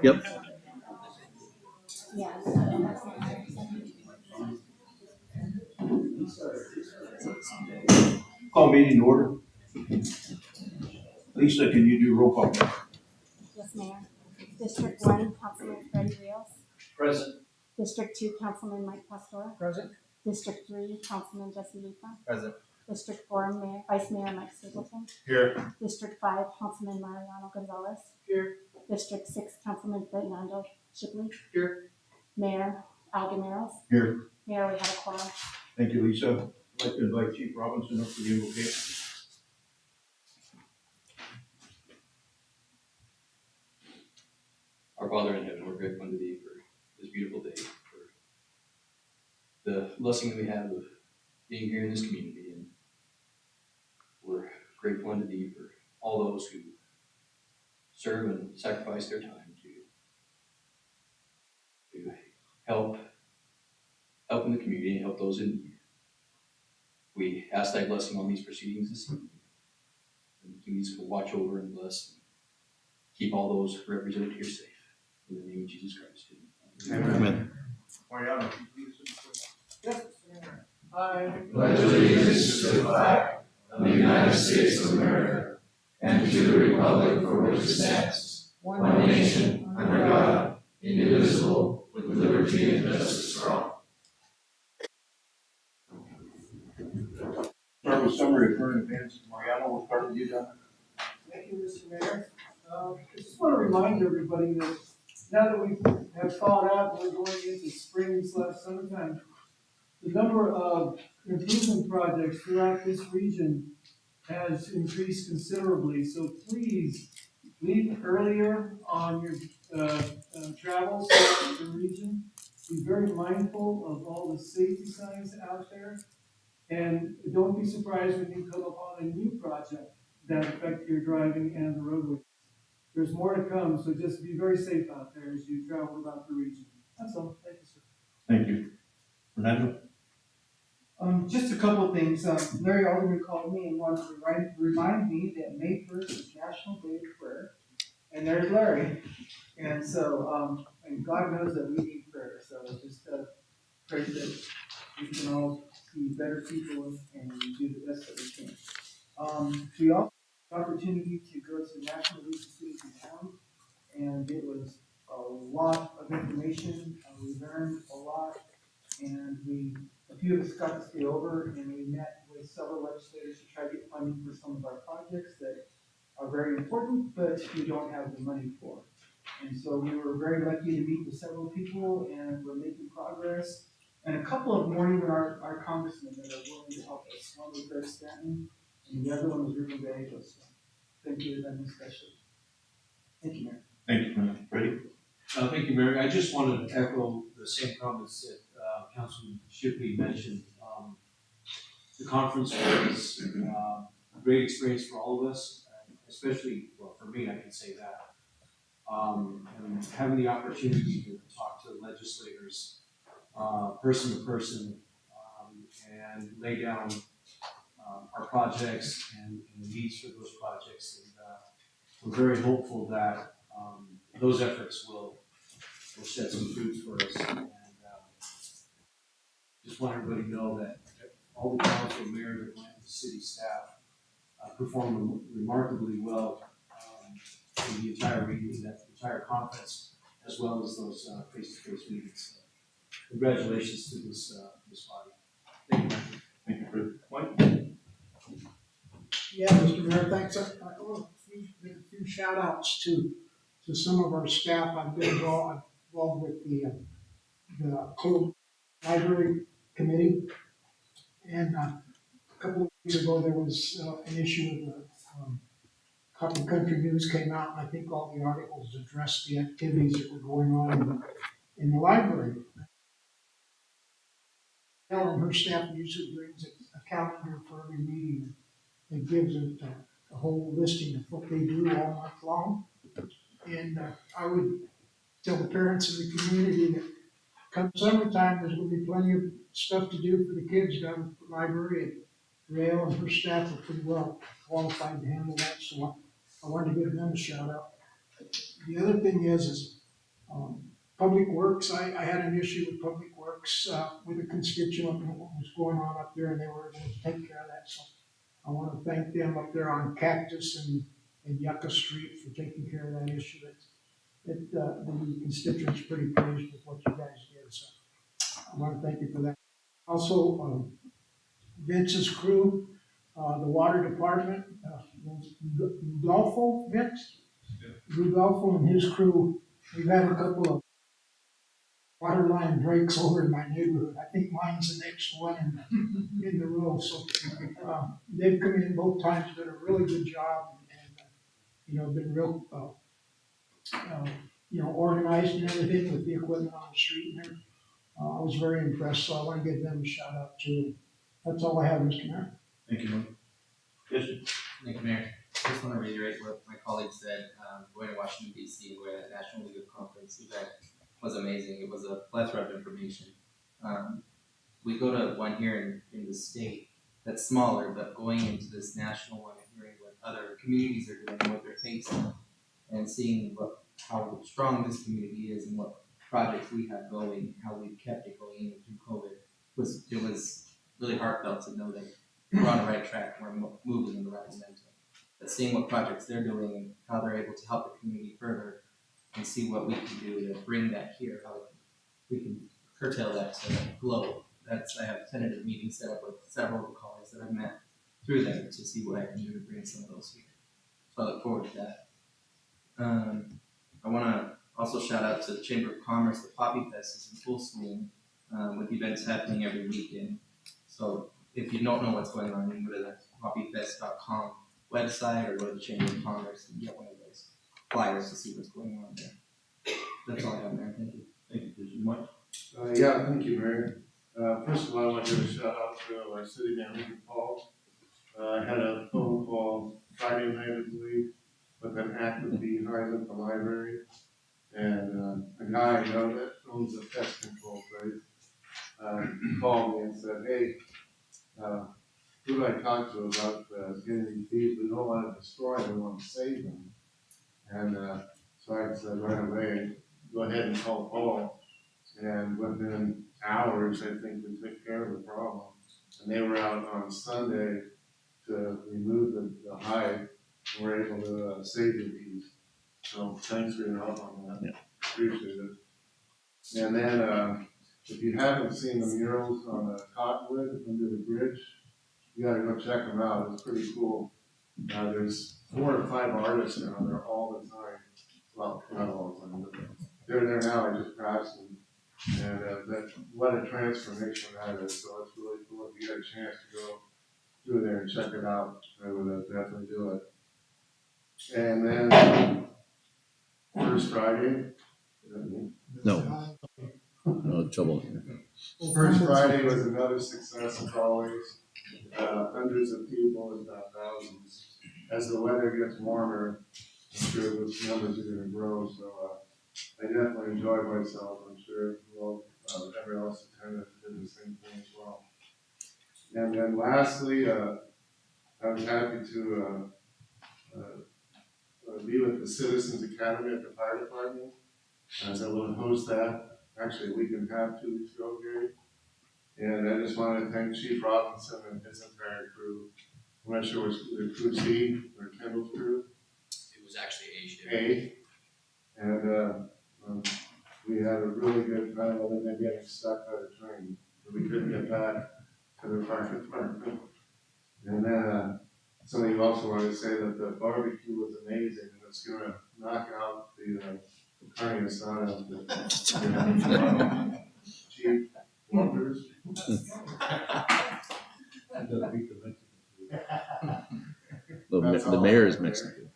Yep. Call meeting to order. Lisa, can you do roll call? Yes, Mayor. District 1, Councilman Freddie Rios. Present. District 2, Councilman Mike Pastor. Present. District 3, Councilman Jesse Luca. Present. District 4, Vice Mayor Mike Stapleton. Here. District 5, Councilman Mariano Gonzalez. Here. District 6, Councilman Fernando Shipley. Here. Mayor Al Gameros. Here. Mayor, we have a quorum. Thank you, Lisa. I'd like to invite Chief Robinson up for the invocation. Our Father in heaven, we're grateful unto thee for this beautiful day, for the blessing that we have of being here in this community, and we're grateful unto thee for all those who serve and sacrifice their time to help in the community and help those in need. We ask thy blessing on these proceedings this evening, and please watch over and bless and keep all those represented here safe. In the name of Jesus Christ. Amen. Mariano, Yes, I pledge allegiance to the flag of the United States of America and to the republic for which it stands, one nation, under God, indivisible, with liberty and justice for all. start with summary of current events. Mariano, we'll start with you, John. Thank you, Mr. Mayor. I just want to remind everybody that now that we have thawed out and we're going into spring/summertime, the number of improvement projects throughout this region has increased considerably. So please leave earlier on your travels throughout the region. Be very mindful of all the safety signs out there. And don't be surprised when you come upon a new project that affect your driving and the roadway. There's more to come, so just be very safe out there as you travel about the region. That's all. Thank you, sir. Thank you. Fernando? Just a couple of things. Larry Alderman called me and wanted to remind me that May 1st is National Day of Prayer. And there's Larry. And so, and God knows that we need prayer. So just pray that we can all be better people and do the best that we can. We also had the opportunity to go to National League of Cities and Towns, and it was a lot of information. We learned a lot, and a few of us got to stay over, and we met with several legislators to try to get funding for some of our projects that are very important, but we don't have the money for. And so we were very lucky to meet with several people, and we're making progress. And a couple of them weren't even our congressmen that are willing to help us. One was Greg Stanton, and the other one was Ruben Gallegos. So thank you to them especially. Thank you, Mayor. Thank you, Fernando. Freddie? Thank you, Mary. I just wanted to echo the same comments that Councilman Shipley mentioned. The conference was a great experience for all of us, especially, well, for me, I can say that. And having the opportunity to talk to legislators person to person and lay down our projects and the needs for those projects. And we're very hopeful that those efforts will shed some fruits for us. And just want everybody to know that all the council, mayor, and the city staff performed remarkably well in the entire meeting, that entire conference, as well as those face-to-face meetings. Congratulations to this body. Thank you. Thank you, Fred. Mike? Yeah, Mr. Mayor, thanks. I want a few shout outs to some of our staff. I've been involved with the Code Library Committee. And a couple of weeks ago, there was an issue with Cotton Country News came out, and I think all the articles addressed the activities that were going on in the library. Ellen and her staff usually brings a calendar for every meeting and gives it a whole listing of what they do all month long. And I would tell the parents in the community that come summertime, there's gonna be plenty of stuff to do for the kids down at the library, and Rael and her staff are pretty well qualified to handle that, so I wanted to give them a shout out. The other thing is, Public Works, I had an issue with Public Works, with a constituent and what was going on up there, and they were able to take care of that, so I wanna thank them up there on Cactus and Yucca Street for taking care of that issue. The constituents pretty pleased with what you guys did, so I wanna thank you for that. Also, Vince's crew, the water department, Rudolfo, Vince? Rudolfo and his crew, we've had a couple of water line breaks over in my neighborhood. I think mine's the next one in the row, so, they've come in both times, done a really good job, and been real, organized and everything with the equipment on the street and everything. I was very impressed, so I wanna give them a shout out too. That's all I have, Mr. Mayor. Thank you, Mike. Yes, sir. Thank you, Mayor. I just want to reiterate what my colleague said. Going to Washington DC and going to that National League of Conference event was amazing. It was a plethora of information. We go to one here in the state that's smaller, but going into this national one and hearing what other communities are doing, what they're facing, and seeing how strong this community is and what projects we have going, how we've kept it going even through COVID, it was really heartfelt to know that we're on the right track and we're moving in the right momentum. But seeing what projects they're doing and how they're able to help the community further and see what we can do to bring that here, how we can curtail that to globe. I have tentative meetings set up with several of the colleagues that I've met through them to see what I can do to bring some of those here. So I look forward to that. I want to also shout out to the Chamber of Commerce. The Poppy Fest is in full swing with events happening every weekend. So if you don't know what's going on, you can go to the poppyfest.com website or go to the Chamber of Commerce and get one of those flyers to see what's going on there. That's all I have, Mayor. Thank you. Thank you, Mr. Mike. Yeah, thank you, Mayor. First of all, I want to give a shout out to our city manager, Paul. I had a phone call Friday night, I believe, with an active beehive at the library. And a guy I know that owns a pest control place called me and said, hey, who do I talk to about getting these bees? We don't want to destroy them, we want to save them. And so I said right away, go ahead and call Paul. And within hours, I think we took care of the problem. And they were out on Sunday to remove the hive, and were able to save the bees. So thanks for your help on that. Yeah. Appreciate it. And then if you haven't seen the murals on the Cottonwood under the bridge, you gotta go check them out. It's pretty cool. There's 4 or 5 artists down there all the time. Well, not all the time, but they're there now. I just passed them. And what a transformation that is. So it's really cool. If you get a chance to go through there and check it out, I would definitely do it. And then First Friday. Is that me? No trouble. First Friday was another success as always. Hundreds of people, if not thousands. As the weather gets warmer, I'm sure those numbers are going to grow. So I definitely enjoyed myself. I'm sure everyone else attended did the same thing as well. And then lastly, I was happy to be with the Citizens Academy at the fire department. As I will host that actually a week and a half, 2 weeks ago, Gary. And I just wanted to thank Chief Robinson and his entire crew. I'm not sure which the crew C or Kendall's crew. It was actually A shift. A. And we had a really good time other than getting stuck by the train. We couldn't get back to the fire department. And then something you also wanted to say that the barbecue was amazing and it's going to knock out the carne asada that Chief Walters. The mayor is Mexican.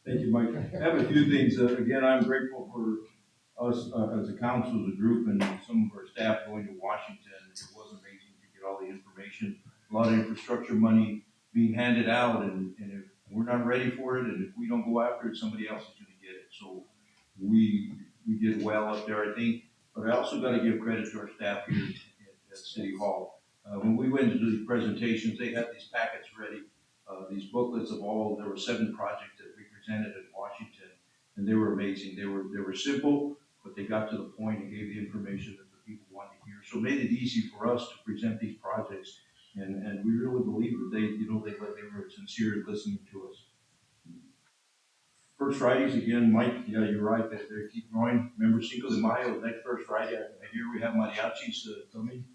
Thank you, Mike. I have a few things. Again, I'm grateful for us as a council, as a group, and some of our staff going to Washington. It was amazing to get all the information. A lot of infrastructure money being handed out, and if we're not ready for it, and if we don't go after it, somebody else is going to get it. So we did well up there. I think But I also gotta give credit to our staff here at City Hall. When we went to do the presentations, they had these packets ready, these booklets of there were 7 projects that we presented in Washington, and they were amazing. They were simple, but they got to the point and gave the information that the people wanted to hear. So it made it easy for us to present these projects, and we really believe that they were sincere in listening to us. First Fridays, again, Mike, yeah, you're right, they keep growing. Remember Cinco de Mayo, next First Friday, I hear we have mariachis coming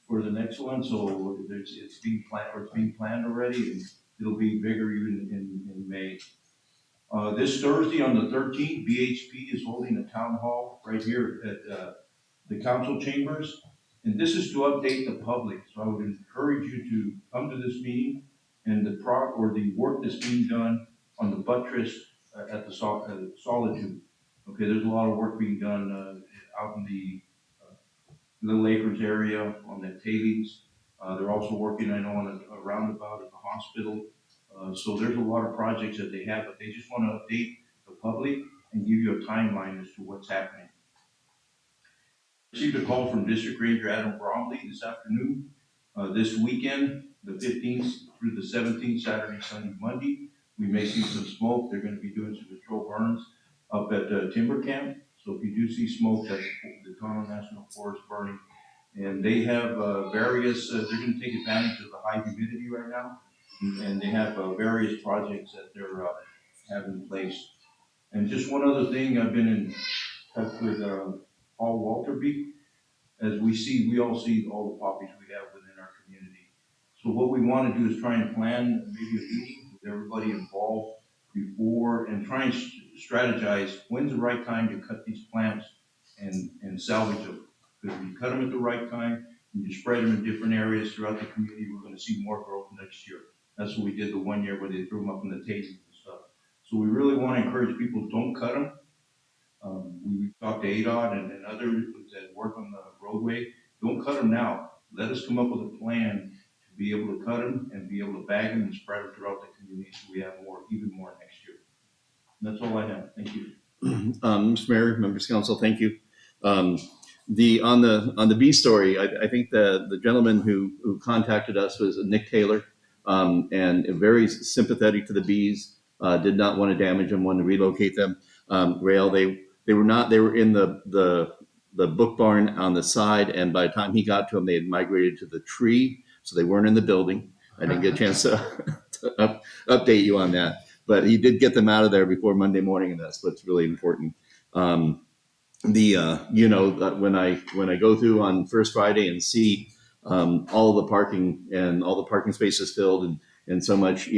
for the next one, so it's being planned already, and it'll be bigger even in May. This Thursday on the 13th, BHP is holding a town hall right here at the council chambers, and this is to update the public. So I would encourage you to come to this meeting and the work that's being done on the buttress at the Solitude. Okay, there's a lot of work being done out in the Little Acres area on the tailings. They're also working, I know, on a roundabout at the hospital. So there's a lot of projects that they have, but they just want to update the public and give you a timeline as to what's happening. Received a call from District Ranger Adam Bromley this afternoon. This weekend, the 15th through the 17th, Saturday, Sunday, Monday, we may see some smoke. They're going to be doing some control burns up at Timber Camp. So if you do see smoke, that's the Tonto National Forest burning. And they have various, they're going to take advantage of the high humidity right now. And they have various projects that they're having in place. And just one other thing, I've been in touch with Paul Walterby. As we all see all the poppies we have within our community. So what we want to do is try and plan maybe a meeting with everybody involved before and try and strategize when's the right time to cut these plants and salvage them. Because if you cut them at the right time and you spread them in different areas throughout the community, we're going to see more growth next year. That's what we did the one year where they threw them up in the tailings and stuff. So we really want to encourage people, don't cut them. We talked to ADOT and others that work on the roadway. Don't cut them now. Let us come up with a plan to be able to cut them and be able to bag them and spread them throughout the community so we have even more next year. And that's all I have. Thank you. Mr. Mayor, members of council, thank you. On the bee story, I think the gentleman who contacted us was Nick Taylor, and very sympathetic to the bees. Did not want to damage them, wanted to relocate them. Rail, they were in the book barn on the side, and by the time he got to them, they had migrated to the tree, so they weren't in the building. I didn't get a chance to update you on that, but he did get them out of there before Monday morning, and that's what's really important. When I go through on First Friday and see all the parking and all the parking spaces filled and so much,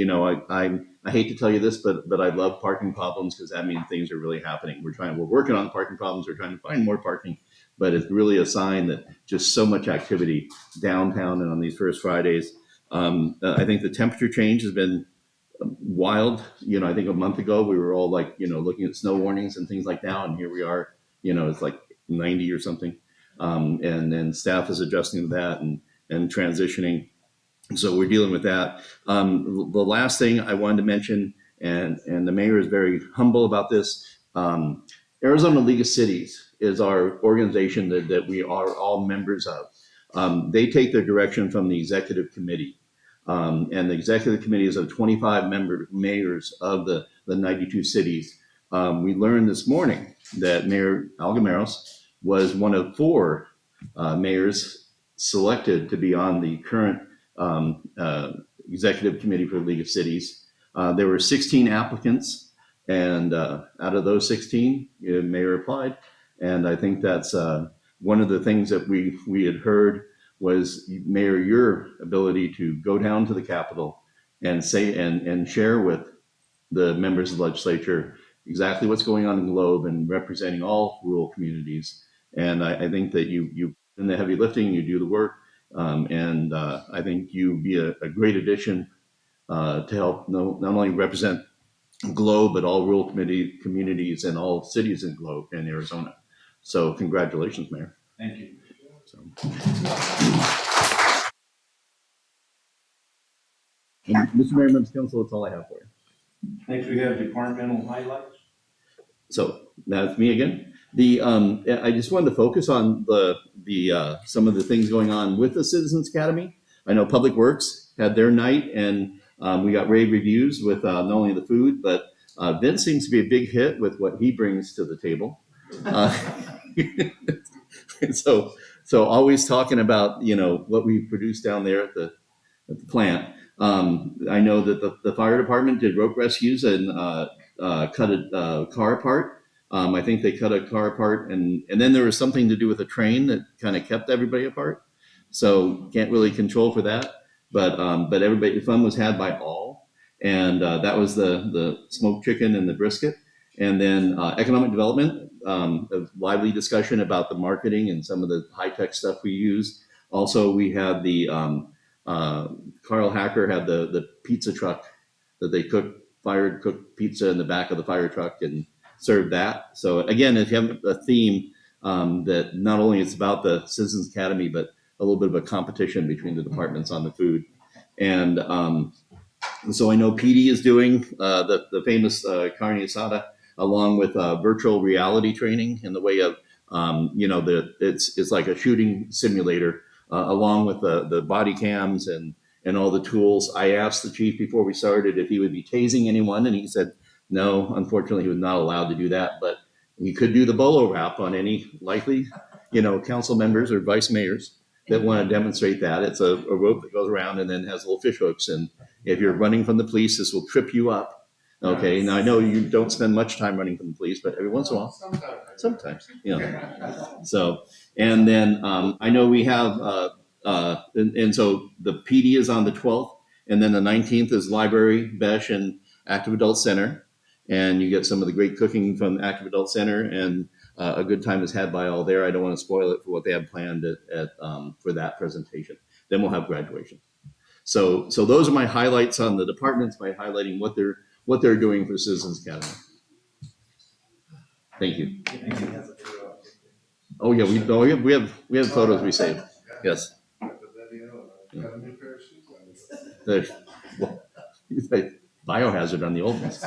I hate to tell you this, but I love parking problems because that means things are really happening. We're working on parking problems. We're trying to find more parking, but it's really a sign that just so much activity downtown and on these First Fridays. I think the temperature change has been wild. I think a month ago we were all looking at snow warnings and things like that, and here we are. It's like 90 or something, and then staff is adjusting to that and transitioning. So we're dealing with that. The last thing I wanted to mention, and the mayor is very humble about this, Arizona League of Cities is our organization that we are all members of. They take their direction from the executive committee. And the executive committee is of 25 mayors of the 92 cities. We learned this morning that Mayor Algameros was one of 4 mayors selected to be on the current executive committee for the League of Cities. There were 16 applicants, and out of those 16, the mayor applied. And I think that's one of the things that we had heard was, Mayor, your ability to go down to the Capitol and say and share with the members of the legislature exactly what's going on in the Globe and representing all rural communities. And I think that you in the heavy lifting, you do the work. And I think you'd be a great addition to help not only represent Globe, but all rural communities and all cities in Globe and Arizona. So congratulations, Mayor. Thank you. So. And Mr. Mayor, members of council, that's all I have for you. Next, we have departmental highlights. So that's me again. I just wanted to focus on some of the things going on with the Citizens Academy. I know Public Works had their night, and we got rave reviews with not only the food, but Vince seems to be a big hit with what he brings to the table. And so always talking about what we produce down there at the plant. I know that the fire department did rope rescues and cut a car apart. I think they cut a car apart, and then there was something to do with a train that kind of kept everybody apart. So can't really control for that, but everybody, fun was had by all, and that was the smoked chicken and the brisket, and then economic development, a lively discussion about the marketing and some of the high tech stuff we use. Also, we had the Carl Hacker had the pizza truck that they cooked pizza in the back of the fire truck and served that. So again, if you have a theme that not only it's about the Citizens Academy, but a little bit of a competition between the departments on the food. And so I know PD is doing the famous carne asada along with virtual reality training in the way of it's like a shooting simulator along with the body cams and all the tools. I asked the chief before we started if he would be tasing anyone, and he said no, unfortunately he was not allowed to do that, but he could do the bolo wrap on any likely council members or vice mayors that want to demonstrate that. It's a rope that goes around and then has little fish hooks, and if you're running from the police, this will trip you up. Okay, now I know you don't spend much time running from the police, but every once in a while, sometimes. So, and then I know we have, and so the PD is on the 12th, and then the 19th is Library, Besh, and Active Adult Center, and you get some of the great cooking from the Active Adult Center, and a good time is had by all there. I don't want to spoil it for what they have planned for that presentation. Then we'll have graduation. So those are my highlights on the departments by highlighting what they're doing for Citizens Academy. Thank you. Oh yeah, we have photos we saved. Yes. Biohazard on the old ones.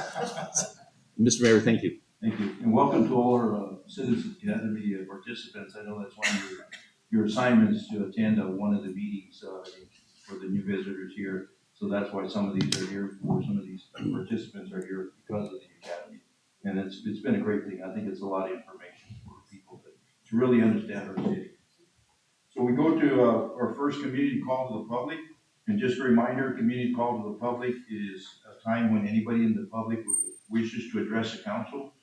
Mr. Mayor, thank you. Thank you, and welcome to all our Citizens Academy participants. I know that's one of your assignments to attend one of the meetings for the new visitors here. So that's why some of these are here, some of these participants are here because of the Academy. And it's been a great thing. I think it's a lot of information for people to really understand our city. So we go to our first community call to the public. And just a reminder, community call to the public is a time when anybody in the public wishes to address the council.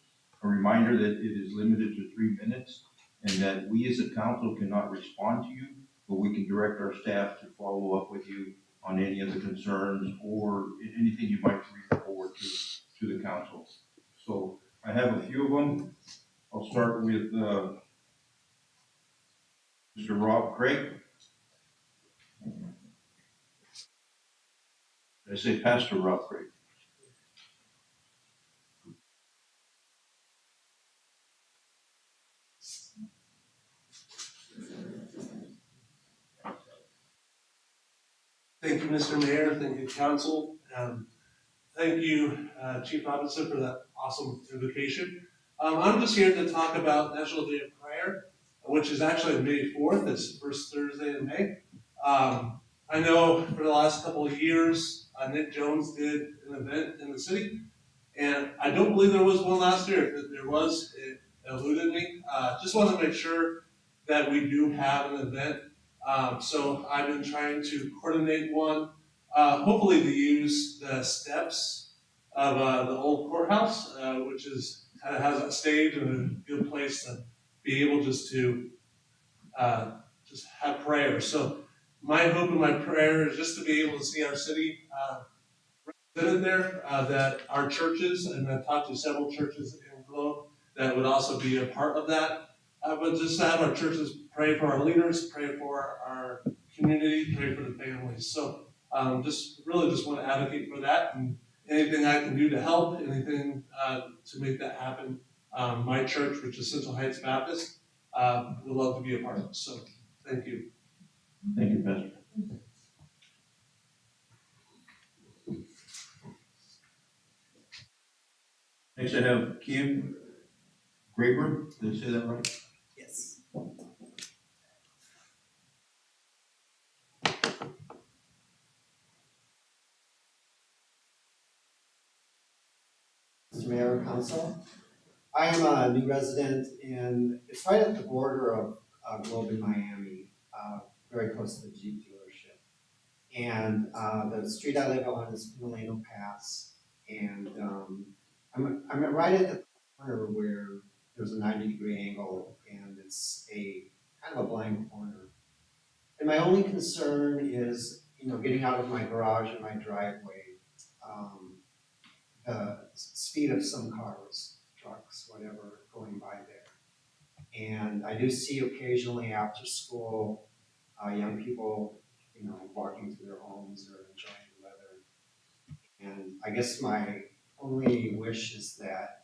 A reminder that it is limited to 3 minutes and that we as a council cannot respond to you, but we can direct our staff to follow up with you on any of the concerns or anything you might bring forward to the council. So I have a few of them. I'll start with Mr. Rob Craig. Did I say Pastor Rob Craig? Thank you, Mr. Mayor. Thank you, Council. Thank you, Chief Robinson, for that awesome invocation. I'm just here to talk about National Day of Prayer, which is actually May 4th. It's the first Thursday in May. I know for the last couple of years, Nick Jones did an event in the city, and I don't believe there was one last year. If there was, it eluded me. Just want to make sure that we do have an event. So I've been trying to coordinate one, hopefully to use the steps of the old courthouse, which is kind of has a stage and a good place to be able just to just have prayer. So my hope and my prayer is just to be able to see our city represented there, that our churches, and I've talked to several churches in Globe that would also be a part of that. But just to have our churches pray for our leaders, pray for our community, pray for the families. So just want to advocate for that, and anything I can do to help, anything to make that happen. My church, which is Central Heights Baptist, would love to be a part of it. So thank you. Thank you, Pastor. Next I have Kim Graber, did I say that right? Yes. Mr. Mayor, Council. I am a new resident in, it's right at the border of Globe in Miami, very close to the Jeep dealership. And the street I live on is Milano Pass. And I'm right at the corner where there's a 90-degree angle and it's a kind of a blind corner. And my only concern is, getting out of my garage and my driveway, the speed of some cars, trucks, whatever, going by there. And I do see occasionally after school, young people, walking to their homes or enjoying the weather. And I guess my only wish is that,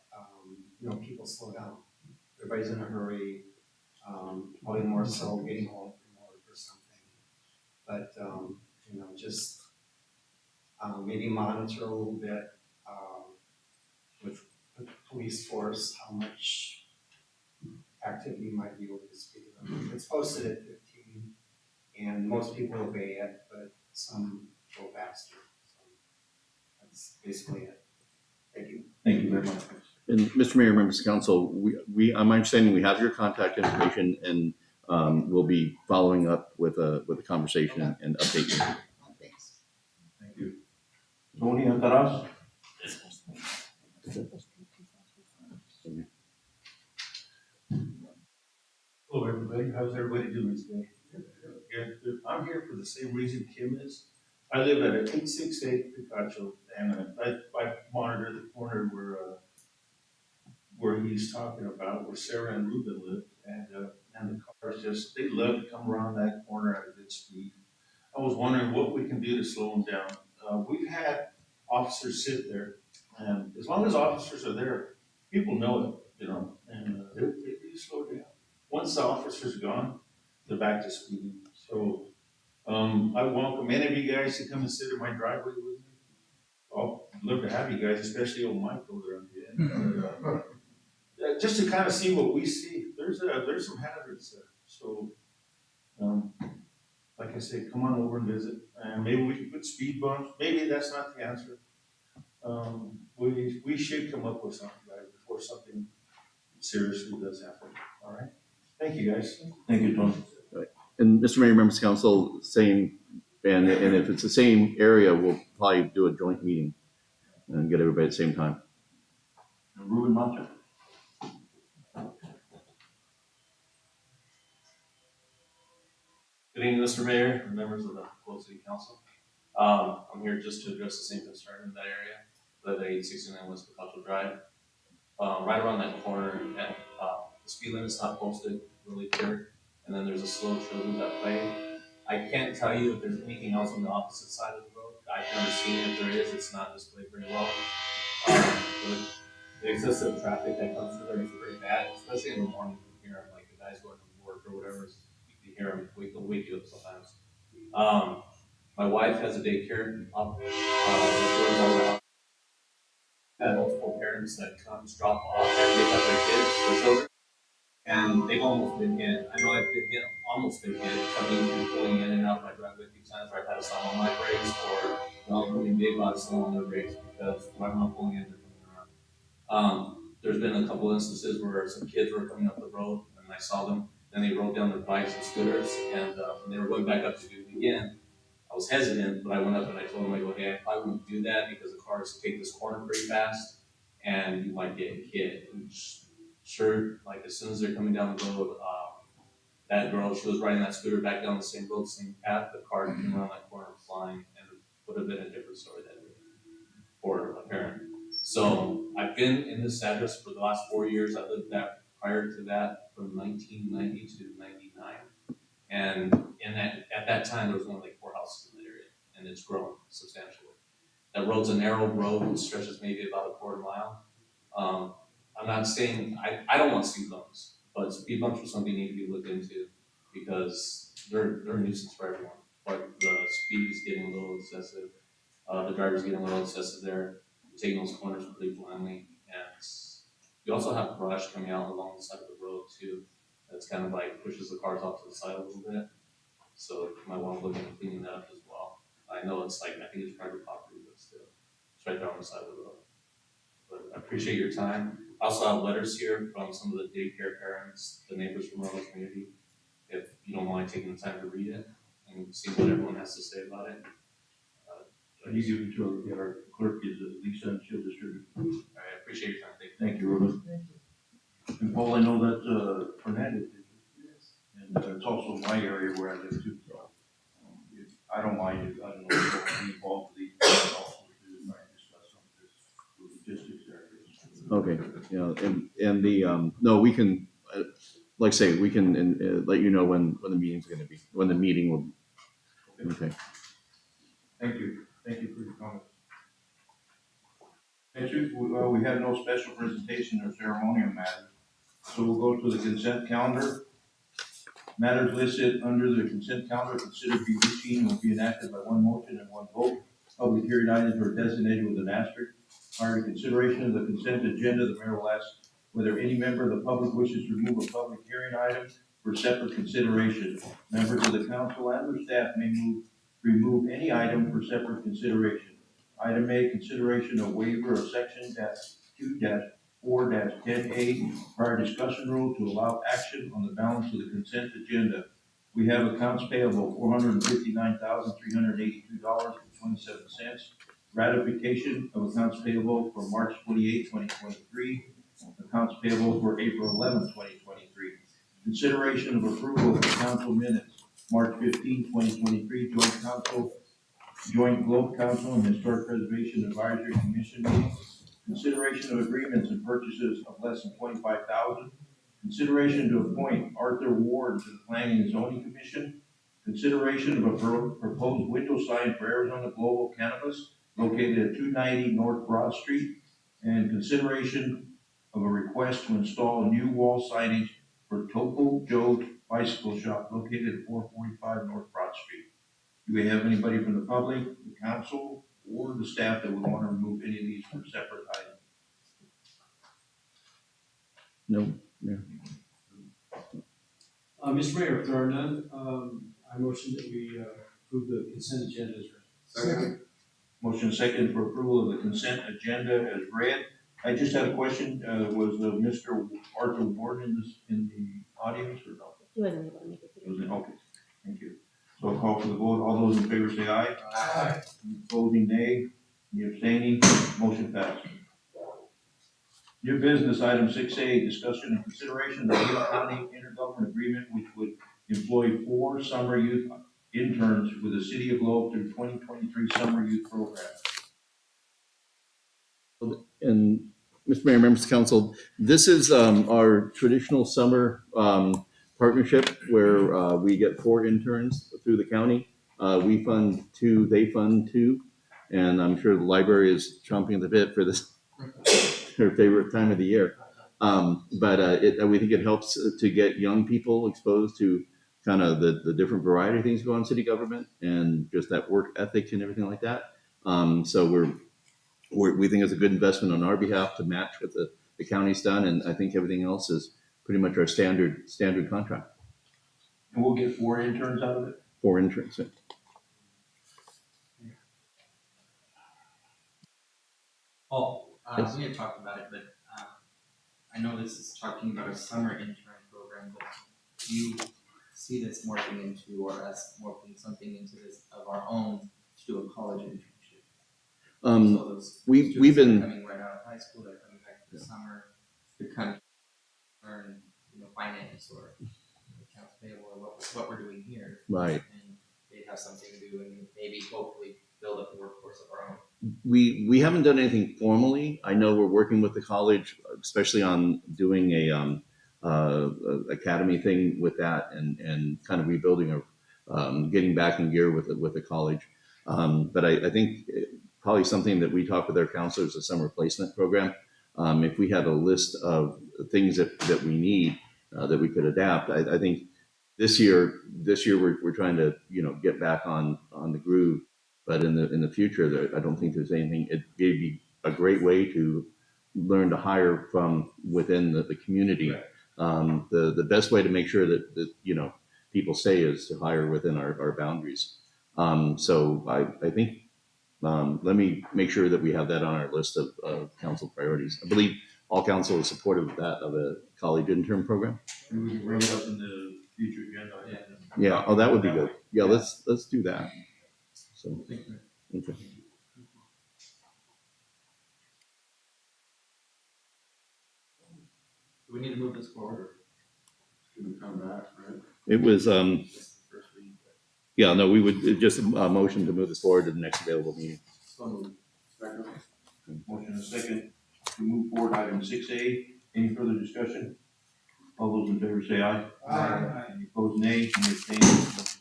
people slow down. Everybody's in a hurry, probably more so getting home from work or something. But, just maybe monitor a little bit with the police force how much activity might be over the speed limit. It's posted at 15, and most people obey it, but some go faster. So that's basically it. Thank you. Thank you very much. And Mr. Mayor, members of council, I'm understanding we have your contact information, and we'll be following up with a conversation and update you. Thanks. Thank you. Tony Alcaraz? Hello, everybody. How's everybody doing today? Good. I'm here for the same reason Kim is. I live at 868 Picacho, and I monitor the corner where he's talking about, where Sarah and Ruben live, and the cars they love to come around that corner at a good speed. I was wondering what we can do to slow them down. We've had officers sit there, and as long as officers are there, people know it, and they do slow down. Once the officer's gone, they're back to speeding. So I welcome any of you guys to come and sit in my driveway with me. I'd love to have you guys, especially old Mike over there. Just to kind of see what we see. There's some hazards there. So like I say, come on over and visit. And maybe we can put speed bumps. Maybe that's not the answer. We should come up with something, guys, before something seriously does happen. All right? Thank you, guys. Thank you, Tony. And Mr. Mayor, members of council, same, and if it's the same area, we'll probably do a joint meeting and get everybody at the same time. Ruben Mata? Good evening, Mr. Mayor and members of the Globe City Council. I'm here just to address the same concern in that area, live at 869 West Picacho Drive. Right around that corner, the speed limit's not posted really clear, and then there's a slow children's at play. I can't tell you if there's anything else on the opposite side of the road. I've never seen it. If there is, it's not displayed very well. The excessive traffic that comes through there is pretty bad, especially in the morning. You can hear them, like the guys going to work or whatever. You can hear them, they'll wake you up sometimes. My wife has a daycare up had multiple parents that come drop off and pick up their kids, their children, and they've almost been hit. I know I've been hit, almost been hit, coming and pulling in and out of my driveway a few times where I've had to slam on my brakes, or when big lots slam on their brakes because when I'm not pulling in, they're coming around. There's been a couple instances where some kids were coming up the road and I saw them, then they rode down their bikes and scooters, and when they were going back up to do it again, I was hesitant, but I went up and I told them, I go, hey, I probably wouldn't do that because the cars take this corner pretty fast and you might get hit. And sure, like as soon as they're coming down the road, that girl, she was riding that scooter back down the same road, same path, the car came around that corner flying, and it would have been a different story that day for a parent. So I've been in this address for the last 4 years. I lived that prior to that from 1990 to 99. And at that time, there was only like 4 houses in the area, and it's grown substantially. That road's a narrow road, it stretches maybe about a quarter mile. I'm not saying, I don't want speed bumps, but speed bumps are something that need to be looked into because they're a nuisance for everyone. But the speed is getting a little excessive, the driver's getting a little excessive there, taking those corners pretty blindly, and You also have brush coming out along the side of the road too. That's kind of like pushes the cars off to the side a little bit. So you might want to look into cleaning that up as well. I know it's like, I think it's private property, but still, it's right there on the side of the road. But I appreciate your time. I also have letters here from some of the daycare parents, the neighbors from our community. If you don't mind taking the time to read it and see what everyone has to say about it. And you give it to our clerk, is Lisa, and she'll distribute. I appreciate your time. Thank you. Thank you, Ruben. And Paul, I know that Fernandez did this. And it's also my area where I live too, so I don't mind it. I don't know if you'll be involved with these, but also to try and discuss some of this logistics there. Okay, yeah, and the, no, we can, like I say, we can let you know when the meeting's gonna be, when the meeting will, okay. Thank you. Thank you for your comments. Next week, we have no special presentation or ceremonial matters. So we'll go to the consent calendar. Matters listed under the consent calendar considered to be routine will be enacted by one motion and one vote. Public hearing items are designated with an asterisk. Prior to consideration of the consent agenda, the mayor will ask whether any member of the public wishes to remove a public hearing item for separate consideration. Members of the council and their staff may remove any item for separate consideration. Item A, consideration of waiver of section -2-4-10A prior discussion rule to allow action on the balance of the consent agenda. We have accounts payable $459,382.27. Ratification of accounts payable for March 28, 2023. Accounts payable for April 11, 2023. Consideration of approval of the council minutes, March 15, 2023, Joint Globe Council and Historic Preservation Advisory Commission meeting. Consideration of agreements and purchases of less than $25,000. Consideration to appoint Arthur Ward to the Planning and Zoning Commission. Consideration of a proposed window sign for Arizona Global Cannabis located at 290 North Broad Street. And consideration of a request to install new wall signage for Topo Joe's Bicycle Shop located at 445 North Broad Street. Do we have anybody from the public, the council, or the staff that would want to remove any of these for separate items? No, yeah. Mr. Mayor, if there are none, I motion that we approve the consent agenda as read. Second. Motion second for approval of the consent agenda as read. I just had a question. Was Mr. Arthur Ward in the audience or no? He wasn't able to make it It was today. in, okay. Thank you. So I'll call for the vote. All those in favor say aye. Aye. Any opposing, nay. Any abstaining? Motion passed. New business, item 6A, discussion and consideration of the Hill County intergovernmental agreement which would employ 4 summer youth interns with the City of Globe through 2023 summer youth program. And Mr. Mayor, members of council, this is our traditional summer partnership where we get 4 interns through the county. We fund 2, they fund 2, and I'm sure the library is chomping at the bit for this, their favorite time of the year. But we think it helps to get young people exposed to kind of the different variety of things going on in city government and just that work ethic and everything like that. So we think it's a good investment on our behalf to match what the county's done, and I think everything else is pretty much our standard contract. And we'll get 4 interns out of it? 4 interns. Yeah. Paul, Yes. we had talked about it, but I know this is talking about a summer intern program, but do you see this morphing into, or us morphing something into this of our own to do a college internship? So those we've students been- that are coming right out of high school, they're coming back for the summer to kind of learn, finance or accounts payable or what we're doing here. Right. And they have something to do and maybe hopefully build up a workforce of our own. We haven't done anything formally. I know we're working with the college, especially on doing a academy thing with that and kind of rebuilding getting back in gear with the college. But I think probably something that we talk with our counselors, a summer placement program. If we had a list of things that we need that we could adapt, I think this year we're trying to get back on the groove. But in the future, I don't think there's anything. It would be a great way to learn to hire from within the community. The best way to make sure that you know people stay is to hire within our boundaries. So I think let me make sure that we have that on our list of council priorities. I believe all council is supportive of that, of a college intern program. And we can bring it up in the future agenda. Yeah. Oh, that would be good. Yeah. Let's do that. So, okay. Do we need to move this forward or? Should we come back, right? It was yeah. No, we would just motion to move this forward to the next available meeting. Second. Motion and a second to move forward item 6A. Any further discussion? All those in favor say aye. Aye. Any opposed, nay. Any abstained? Motion passed.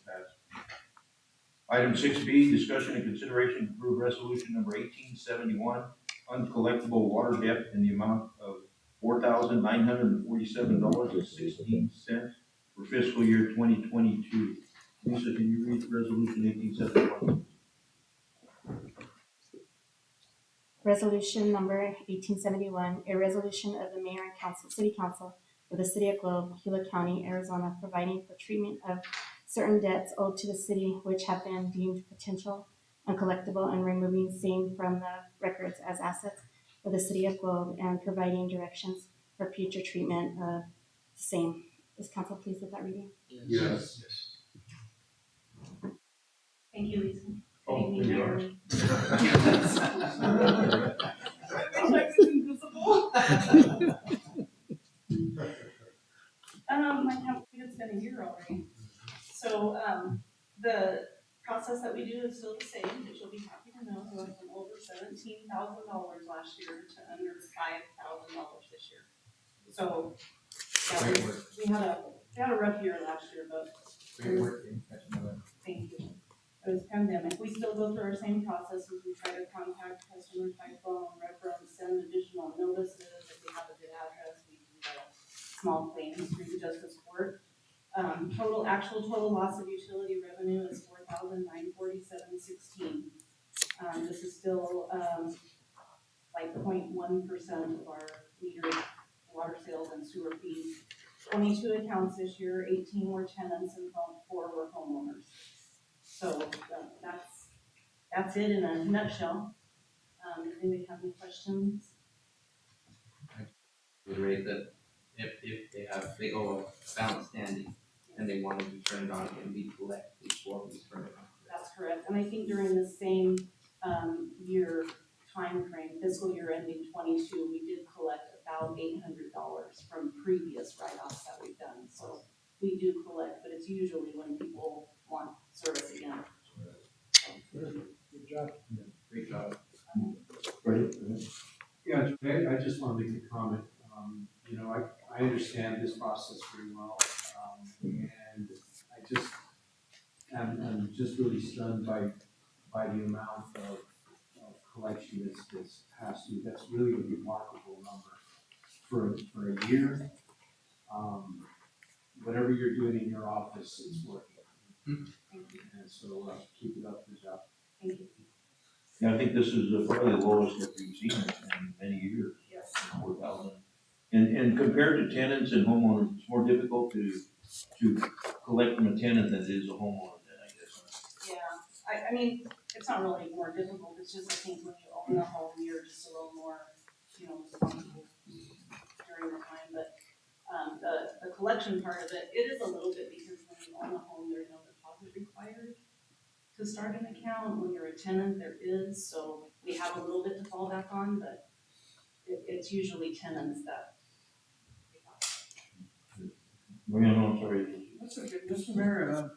Item 6B, discussion and consideration to approve resolution number 1871, uncollectible water debt in the amount of $4,947.16 for fiscal year 2022. Lisa, can you read resolution 1871? Resolution number 1871, a resolution of the mayor and council, city council of the city of Globe, Gila County, Arizona, providing for treatment of certain debts owed to the city which have been deemed potential uncollectible and removing same from the records as assets of the city of Globe and providing directions for future treatment of the same. Is council pleased with that reading? Yes. Thank you, Lisa. Oh, Good evening, there you are. everyone. I can't believe it's been a year already. So, the process that we do is still the same, but you'll be happy to know we went from over $17,000 last year to under $5,000 this year. So, yeah, we had a rough year last year, but. Great work, Thank you. It was pandemic. We still go through our same processes. We try to contact customers by phone, reference, send additional notices. If we have a good address, we do the small claims through the justice court. Total loss of utility revenue is $4,947.16. This is still, like 0.1% of our metered water sales and sewer fees. 22 accounts this year, 18 were tenants and 4 were homeowners. So that's it in a nutshell. Does anybody have any questions? Reiterate that if they owe a balance standing and they want to be turned on, it can be collected before we turn it on. That's correct. And I think during the same year time frame, fiscal year ending 22, we did collect about $800 from previous write-offs that we've done. So we do collect, but it's usually when people want service again. Good job. Great job. Right. Yeah, I just want to make a comment. You know, I understand this process very well, and I'm just really stunned by the amount of collection that's passed through. That's really a remarkable number for a year. Whatever you're doing in your office is working. And so keep it up, good job. Thank you. Yeah, I think this is probably the lowest that we've seen in many years. Yes. 4,000. And compared to tenants and homeowners, it's more difficult to collect from a tenant than it is a homeowner then, I guess. Yeah, I mean, it's not really more difficult. It's just, I think when you own a home, you're just a little more, responsible during the time. But the collection part of it is a little bit because when you own a home, there's no deposit required to start an account. When you're a tenant, there is. So we have a little bit to fall back on, but it's usually tenants that. I'm sorry. That's okay, Mr. Mayor,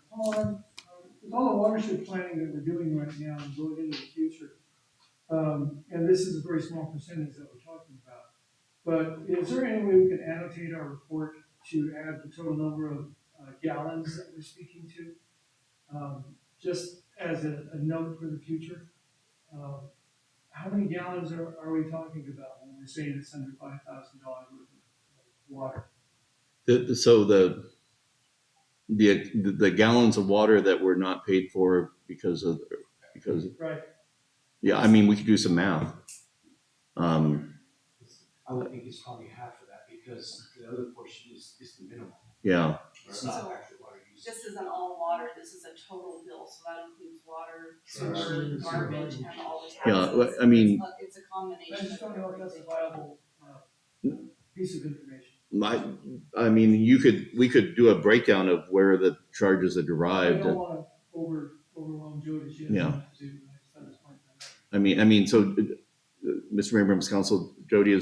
with all the watershed planning that we're doing right now and going into the future, and this is a very small percentage that we're talking about, but is there any way we can annotate our report to add the total number of gallons that we're speaking to? Just as a note for the future, how many gallons are we talking about when we're saying it's under $5,000 worth of water? So the gallons of water that were not paid for because Right. Yeah, I mean we could do some math. I would think it's probably half of that, because the other portion is the minimum. Yeah, It's not So- actually water use. This isn't all water, this is a total bill, so that includes water, Sewer, sewer, sewer, garbage, and all the taxes. Yeah, well, I mean- It's a combination I of just don't know if that's a everything. viable, piece of information. I mean, we could do a breakdown of where the charges are I derived. don't wanna overwhelm Jody, she doesn't Yeah. have to, I just at this point. I mean, so, Mr. Mayor, Members of Council, Jody,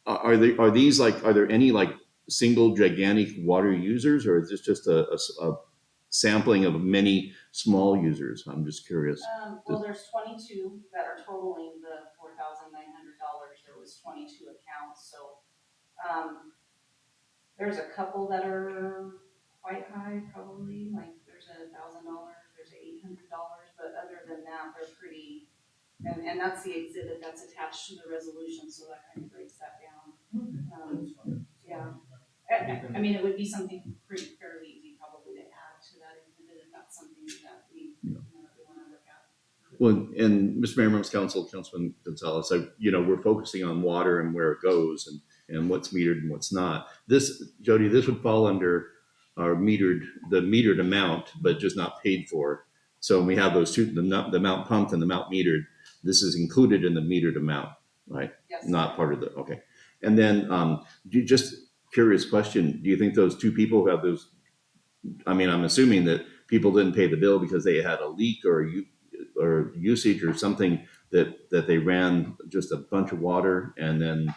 are there any like single gigantic water users, or is this just a sampling of many small users? I'm just curious. Well, there's 22 that are totaling the $4,900. There was 22 accounts, so, there's a couple that are quite high, probably, like there's $1,000, there's $800, but other than that, they're pretty, and that's the exhibit that's attached to the resolution, so that kind of breaks that down. Yeah. I mean, it would be something fairly easy probably to add to that exhibit if that's something that we want to look at. Well, and Mr. Mayor, Members of Council, Councilman Gonzalez, we're focusing on water and where it goes and what's metered and what's not. Jody, this would fall under our the metered amount, but just not paid for. So when we have those two, the amount pumped and the amount metered, this is included in the metered amount, right? Yes. Not part of okay. And then, just curious question, do you think those two people who have those, I'm assuming that people didn't pay the bill because they had a leak or usage or something that they ran just a bunch of water and then.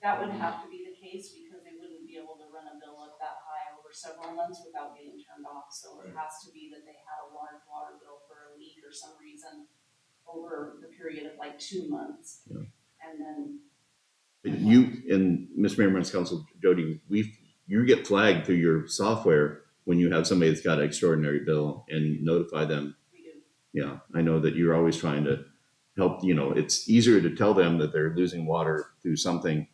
That would have to be the case because they wouldn't be able to run a bill up that high over several months without getting turned off. So it has to be that they had a large water bill for a leak or some reason over the period of like 2 months. Yeah. And then You and Mr. Mayor, Members of Council, Jody, you get flagged through your software when you have somebody that's got an extraordinary bill and notify them. we do. Yeah, I know that you're always trying to help, it's easier to tell them that they're losing water through something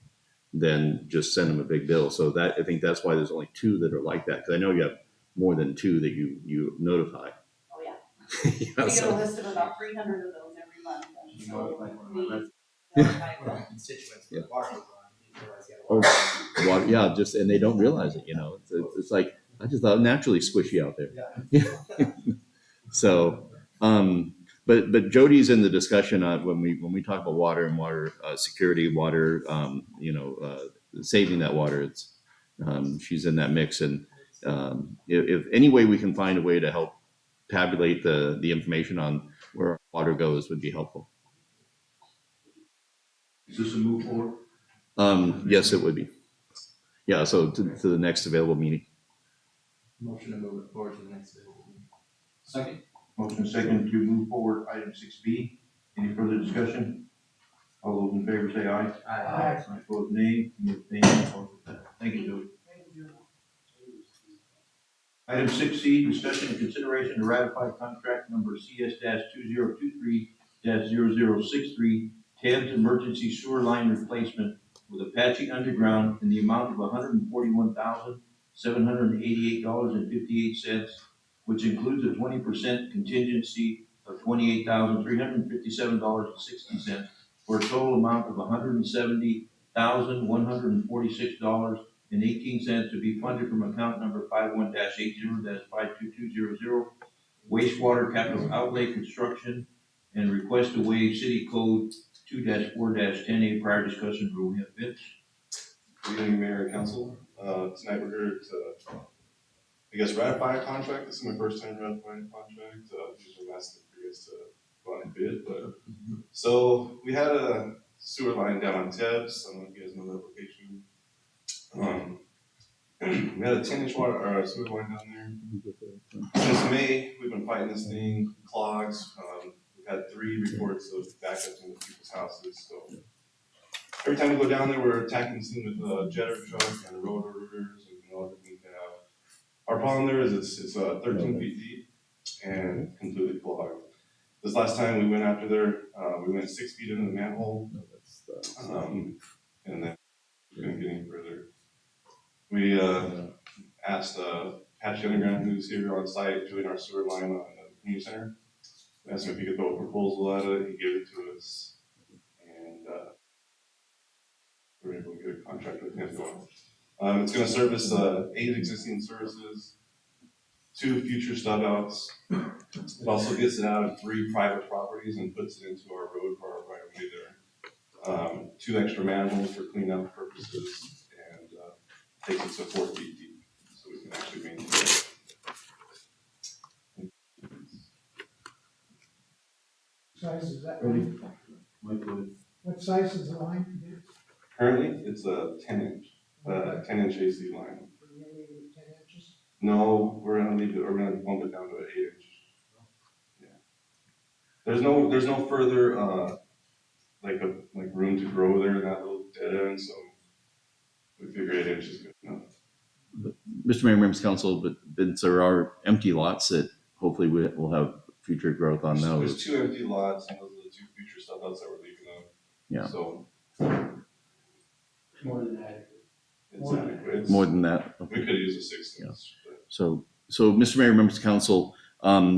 than just send them a big bill. So I think that's why there's only 2 that are like that. Cause I know you have more than 2 that you notify. Oh, yeah. Yeah, We get a so- list of about 300 of those every month. And so we Constituents, Yeah. water was on, you didn't realize you had water. Water, yeah, and they don't realize it, it's like, I just thought naturally squishy out there. Yeah. So, but Jody's in the discussion of when we talk about water and water security, water, saving that water. She's in that mix, and if any way we can find a way to help tabulate the information on where our water goes would be helpful. Is this a move forward? Yes, it would be. Yeah, so to the next available meeting. Motion to move it forward to the next available meeting. Second? Motion second to move forward item 6B. Any further discussion? All those in favor say aye. Aye. Opposed, nay. Any abstaining? Motion passed. Thank you, Jody. Thank you. Item 6C, discussion and consideration to ratify contract number CS-2023-0063, Thames Emergency Sewer Line Replacement with Apache Underground in the amount of $141,788.58, which includes a 20% contingency of $28,357.60, for a total amount of $170,146.18 to be funded from account number 51-80-52200, wastewater capital outlay construction, and request to waive city code 2-4-10A. Prior discussion rule. We have Vince. Good evening, Mayor and Council. Tonight we're here to, ratify a contract. This is my first time ratifying a contract. Usually I'm asking for you guys to go out and bid, but so we had a sewer line down on Tebs. I don't know if you guys know that location. We had a 10-inch sewer line down there. Since May, we've been fighting this thing, clogs. We've had 3 reports of backups into people's houses. So every time we go down there, we're attacking this thing with a jetter truck and road rotors and everything we can have. Our problem there is it's 13 feet deep and completely clogged. This last time we went after there, we went 6 feet into the manhole, and then we couldn't get any further. We asked Apache Underground, who's here on site doing our sewer line on the community center. We asked him if he could throw a proposal at it. He gave it to us, and we were able to go contract with him going. It's gonna service, 8 existing services, 2 future stub outs. It also gets it out of 3 private properties and puts it into our road for our right of way there. 2 extra manholes for cleanup purposes, and, takes it to 4 feet deep, so we can actually maintain it. Size is that Ready? line? What size is the line? Currently, it's a 10-inch, 10-inch AC line. You're gonna leave it 10 inches? No, we're gonna bump it down to 8 inch. Yeah. There's no further, like room to grow there in that little dead end, so we figure 8 inches is good enough. Mr. Mayor, members of council, but there are empty lots that hopefully we'll have future growth on those. There's 2 empty lots, and those are the 2 future stub outs that we're leaving up. Yeah. So. More than that. It's adequate. It's- More than that. We could use a 6 inch. But So, Mr. Mayor, members of council,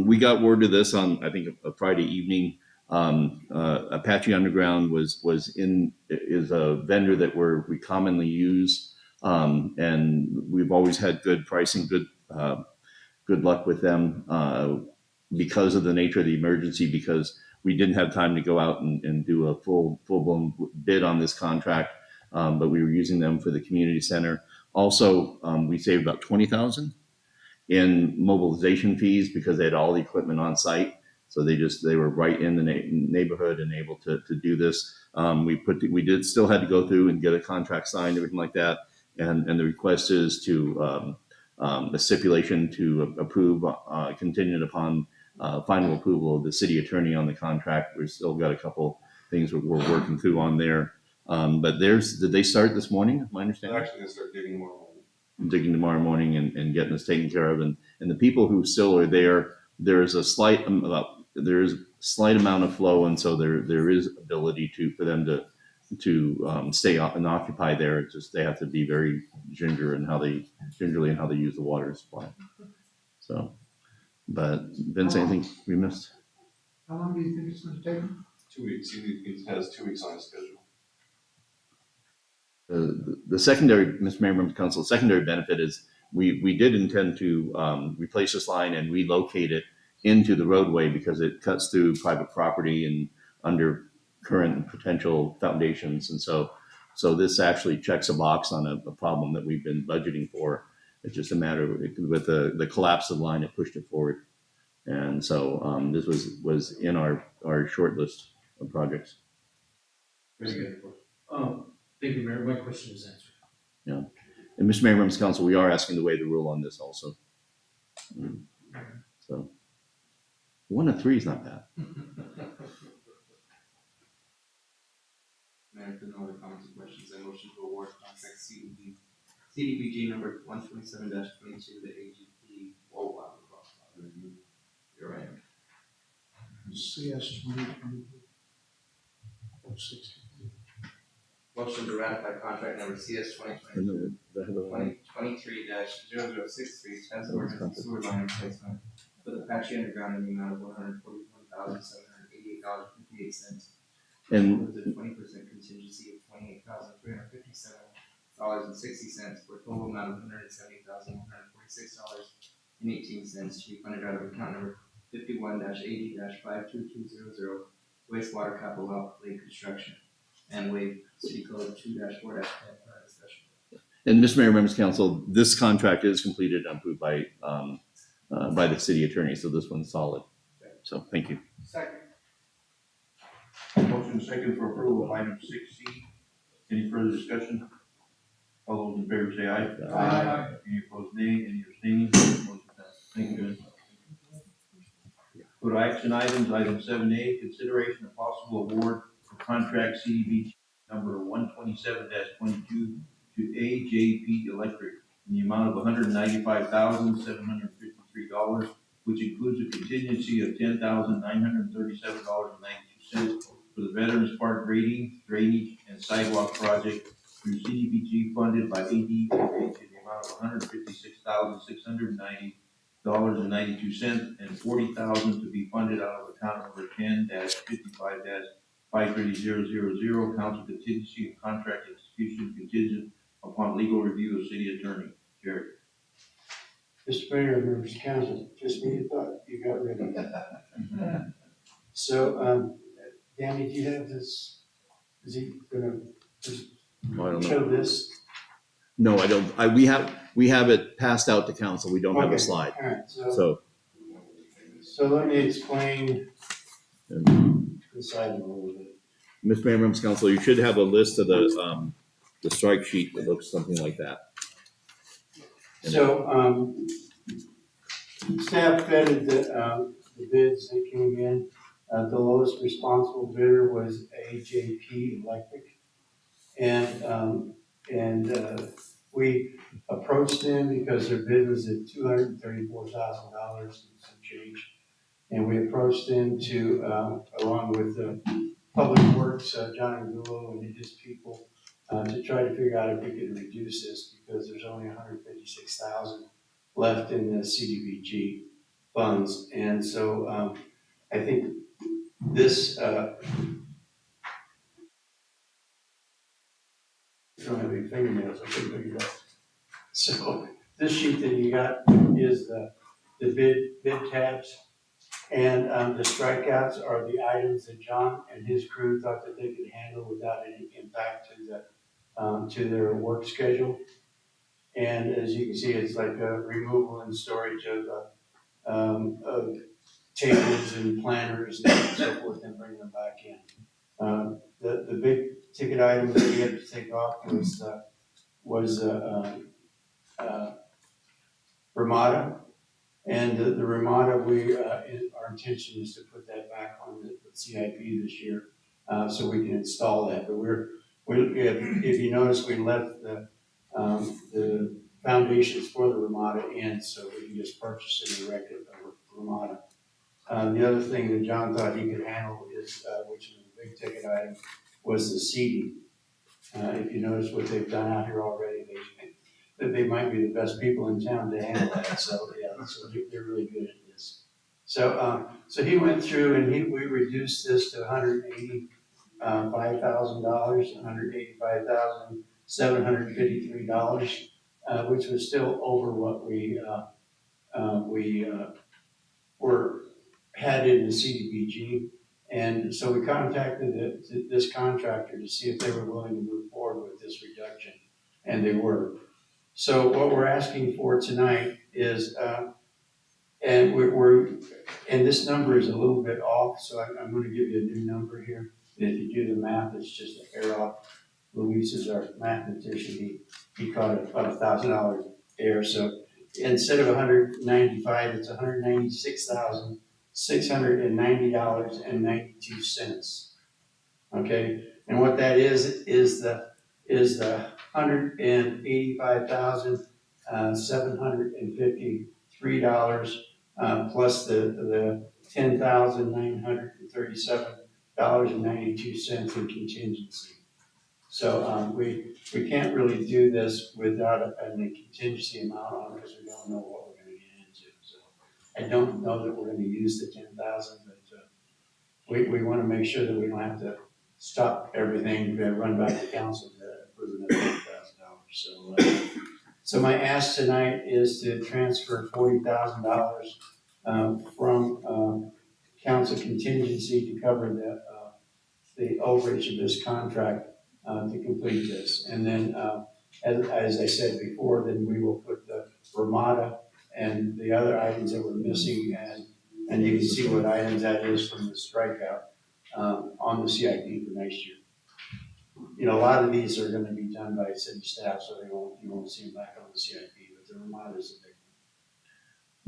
we got word of this on, I think, a Friday evening. Apache Underground is a vendor that we commonly use, and we've always had good pricing, good luck with them because of the nature of the emergency. Because we didn't have time to go out and do a full blown bid on this contract, but we were using them for the community center. Also, we saved about $20,000 in mobilization fees because they had all the equipment on site. So they were right in the neighborhood and able to do this. We did still had to go through and get a contract signed, everything like that. And the request is to the stipulation to approve contingent upon final approval of the city attorney on the contract. We've still got a couple things we're working through on there. But did they start this morning? My understanding. they're actually gonna start digging tomorrow morning. Digging tomorrow morning and getting this taken care of. And the people who still are there is a slight amount of flow, and so there is ability for them to stay and occupy there. It's just they have to be very gingerly in how they use the water supply. So, but Vince, anything we missed? How long do you think it's gonna take? 2 weeks. He has 2 weeks on his schedule. The secondary, Mr. Mayor, members of council, secondary benefit is we did intend to replace this line and relocate it into the roadway because it cuts through private property and under current potential foundations. And so this actually checks a box on a problem that we've been budgeting for. It's just a matter of, with the collapse of the line, it pushed it forward. And so this was in our short list of projects. Very good. Thank you, Mayor. My question is answered. Yeah. And Mr. Mayor, members of council, we are asking to waive the rule on this also. So 1 of 3 is not bad. Mayor, if there are no other comments or questions, I motion to award contract CDBG number 127-22 to AGP. Oh, wow. You're right. CS 2020. 60. Motion to ratify contract number CS 2023-063 transport and sewer line replacement with Apache Underground in the amount of $141,788.58. And with a 20% contingency of $28,357.60 for a total amount of $170,146.18 to be funded out of account number 51-80-52200 wastewater capital outlay construction and waive city code 2-4-10 for our discussion. And Mr. Mayor, members of council, this contract is completed and approved by the city attorney, so this one's solid. So thank you. Second. Motion second for approval of item 6C. Any further discussion? All those in favor say aye. Aye. Any opposed, nay. Any abstaining? Motion passes. Thank you, Vince. Go to action items. Item 7A, consideration of possible award for contract CDBG number 127-22 to AJP Electric in the amount of $195,753, which includes a contingency of $10,937.92 for the Veterans Park grading, drainage, and sidewalk project through CDBG funded by ADFH in the amount of $156,690.92 and $40,000 to be funded out of account number 10-55-530000, council contingency and contract execution execution contingent upon legal review of city attorney. Jerry. Mr. Mayor, members of council, just when you thought you got rid of it. So, Danny, do you have this, is he gonna just I don't know. show this? No, I don't. We have it passed out to council. We don't have a Okay, slide. all right, So so let me explain and this item a little bit. Mr. Mayor, members of council, you should have a list of the strike sheet that looks something like that. So, staff vetted the bids that came in. The lowest responsible bidder was AJP Electric. And we approached them because their bid was at $234,000 and some change. And we approached them to, along with Public Works, John Angulo and his people, to try to figure out if we could reduce this because there's only $156,000 left in the CDBG funds. And so I think this don't have any fingernails, I couldn't figure it out. So this sheet that you got is the bid tabs. And the strikeouts are the items that John and his crew thought that they could handle without any impact to their work schedule. And as you can see, it's like a removal and storage of tables and planners and so forth and bring them back in. The big ticket items that we had to take off was Ramada. And the Ramada, our intention is to put that back on the CIP this year, so we can install that. But if you notice, we left the foundations for the Ramada in, so we can just purchase it and erect it a Ramada. The other thing that John thought he could handle is, which was a big ticket item, was the seating. If you notice what they've done out here already, they might be the best people in town to handle that. So yeah, so they're really good at this. So he went through and we reduced this to $185,000, $185,753, which was still over what we had in the CDBG. And so we contacted this contractor to see if they were willing to move forward with this reduction, and they were. So what we're asking for tonight is, and and this number is a little bit off, so I'm going to give you a new number here. If you do the math, it's just a hair off. Luis is our mathematician. He caught it about $1,000 error. So instead of 195, it's $196,690.92. Okay, and what that is the $185,753 plus the $10,937.92 in contingency. So we can't really do this without a contingency amount on it because we don't know what we're going to get into. So I don't know that we're going to use the 10,000, but we want to make sure that we don't have to stop everything, run back to council to approve another $10,000. So my ask tonight is to transfer $40,000 from council contingency to cover the overage of this contract to complete this. And then, as I said before, then we will put the Ramada and the other items that were missing, and you can see what items that is from the strikeout on the CIP for next year. You know, a lot of these are going to be done by city staff, so you won't see them back on the CIP, but the Ramada is a big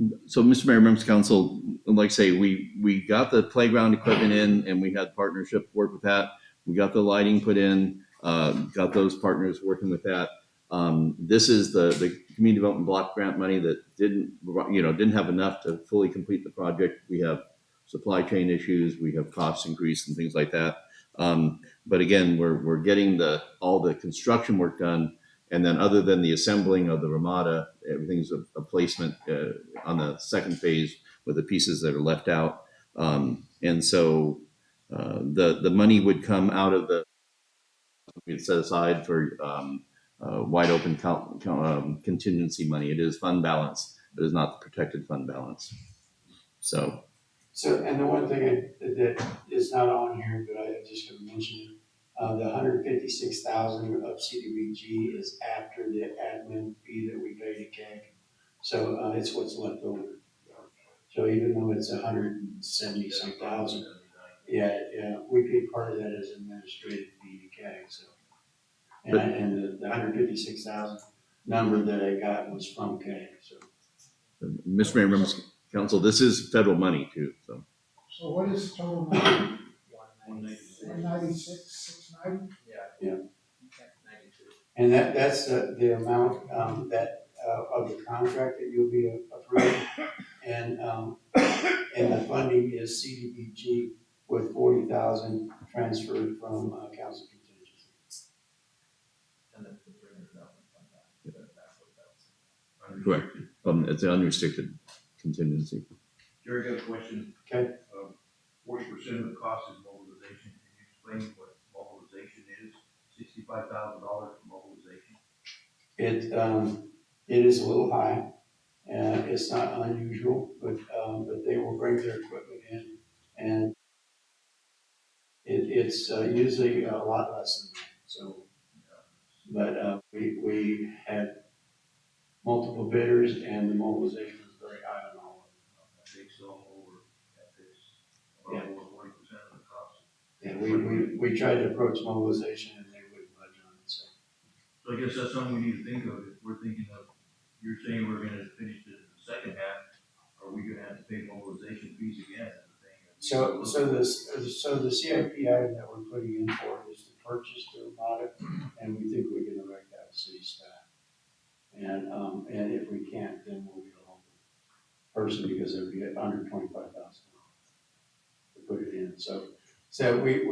one. So, Mr. Mayor, members of council, like I say, we got the playground equipment in, and we had partnership work with that. We got the lighting put in, got those partners working with that. This is the community development block grant money that didn't have enough to fully complete the project. We have supply chain issues, we have cost increase and things like that. But again, we're getting all the construction work done, and then other than the assembling of the Ramada, everything's a placement on the second phase with the pieces that are left out. And so the money would come out of the it's set aside for wide open contingency money. It is fund balance. It is not the protected fund balance. So And the one thing that is not on here, but I just gonna mention it, the $156,000 of CDBG is after the admin fee that we pay to CAG. So, it's what's left over. So even though it's 170-some thousand, yeah, we pay part of that as administrative fee to CAG, so. And the 156,000 number that I got was from CAG, so. Mr. Mayor, members of council, this is federal money too. So So what is total amount? 196,690? Yeah. And that's the amount, that, of the contract that you'll be approved. And the funding is CDBG with 40,000 transferred from, council contingency. And then the 300,000 fund that's what that was. correct. It's an unrestricted contingency. Jerry, got a question. Okay. 40% of the cost is mobilization. Can you explain what mobilization is? $65,000 for mobilization. It is a little high, and it's not unusual, but they will bring their equipment in, and it's usually a lot less than that, so. But we had multiple bidders, and the mobilization was very high on all of them. They sell over at this, Yeah. over 40% of the cost. And we tried to approach mobilization, and they wouldn't budge on it, so. So I guess that's something we need to think of. If we're thinking of, you're saying we're gonna finish the second half, are we gonna have to pay mobilization fees again? Is the thing? So the CIP item that we're putting in for is to purchase the Armada, and we think we can erect that with city staff. And if we can't, then we'll get a local person, because it would be under $25,000 to put it in. So we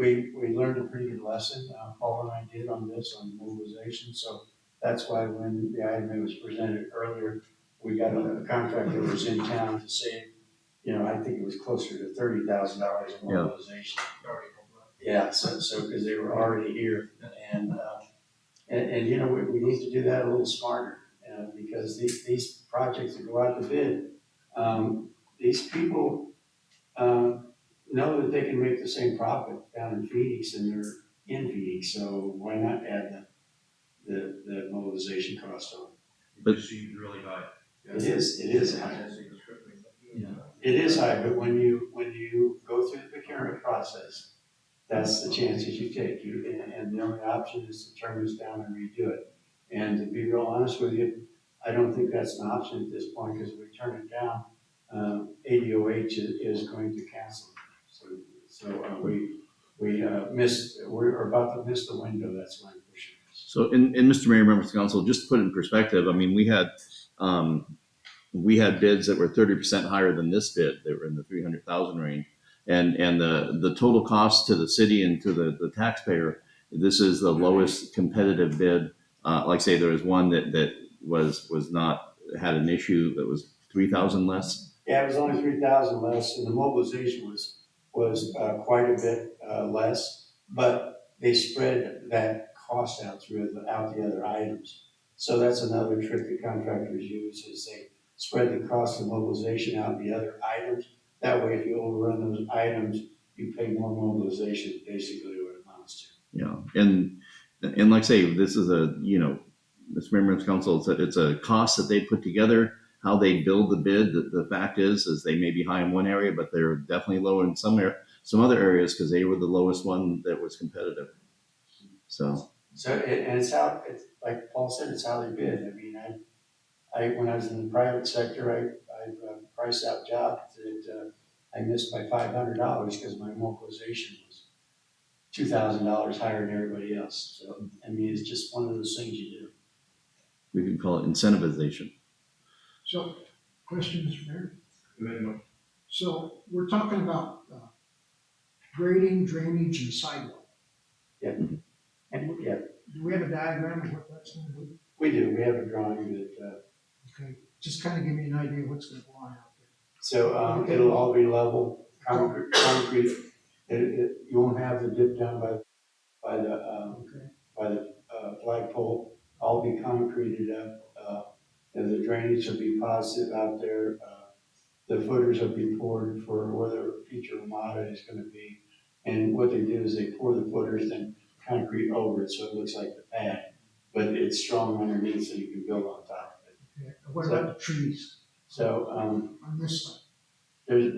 learned a pretty good lesson, Paul and I did on this, on mobilization. So that's why when the item was presented earlier, we got a contractor that was in town to save, I think it was closer to $30,000 in mobilization. Yeah, so because they were already here, and we need to do that a little smarter, because these projects that go out to bid, these people know that they can make the same profit down in Phoenix, and they're in Phoenix, so why not add the mobilization cost on? It just seems really high. It is high. It is high, but when you go through the procurement process, that's the chances you take. And the only option is to turn this down and redo it. And to be real honest with you, I don't think that's an option at this point, because if we turn it down, ADOH is going to cancel it. So we're about to miss the window. That's why I'm pushing this. So in Mr. Mayor, members of council, just to put it in perspective, I mean, we had bids that were 30% higher than this bid. They were in the 300,000 range. And the total cost to the city and to the taxpayer, this is the lowest competitive bid. Like I say, there was one that was not, had an issue that was 3,000 less. Yeah, it was only 3,000 less, and the mobilization was quite a bit less, but they spread that cost out throughout the other items. So that's another trick that contractors use, is they spread the cost of mobilization out the other items. That way, if you overrun those items, you pay more mobilization, basically what it amounts to. Yeah, and like I say, this is Mr. Mayor, members of council, it's a cost that they put together. How they build the bid, the fact is they may be high in one area, but they're definitely low in some other areas, because they were the lowest one that was competitive. So it's like Paul said, it's how they bid. I mean, I when I was in the private sector, I priced out jobs that I missed by $500 because my mobilization was $2,000 higher than everybody else. So I mean, it's just one of those things you do. we can call it incentivization. So, question, Mr. Mayor. Go ahead. So, we're talking about grading, drainage, and sidewalk. Yeah. And yeah, Do we have a diagram of what that's going to be? we do. We have a drawing that. Okay, just kind of give me an idea of what's going to go on out there. So it'll all be level, concrete. You won't have the dip down by by the flagpole, all be concreted up. And the drainage will be positive out there. The footers will be poured for where the future Ramada is gonna be. And what they do is they pour the footers, then concrete over it, so it looks like the pad. But it's strong underneath, so you can build on top of it. Okay. What about the trees So, on this side? there's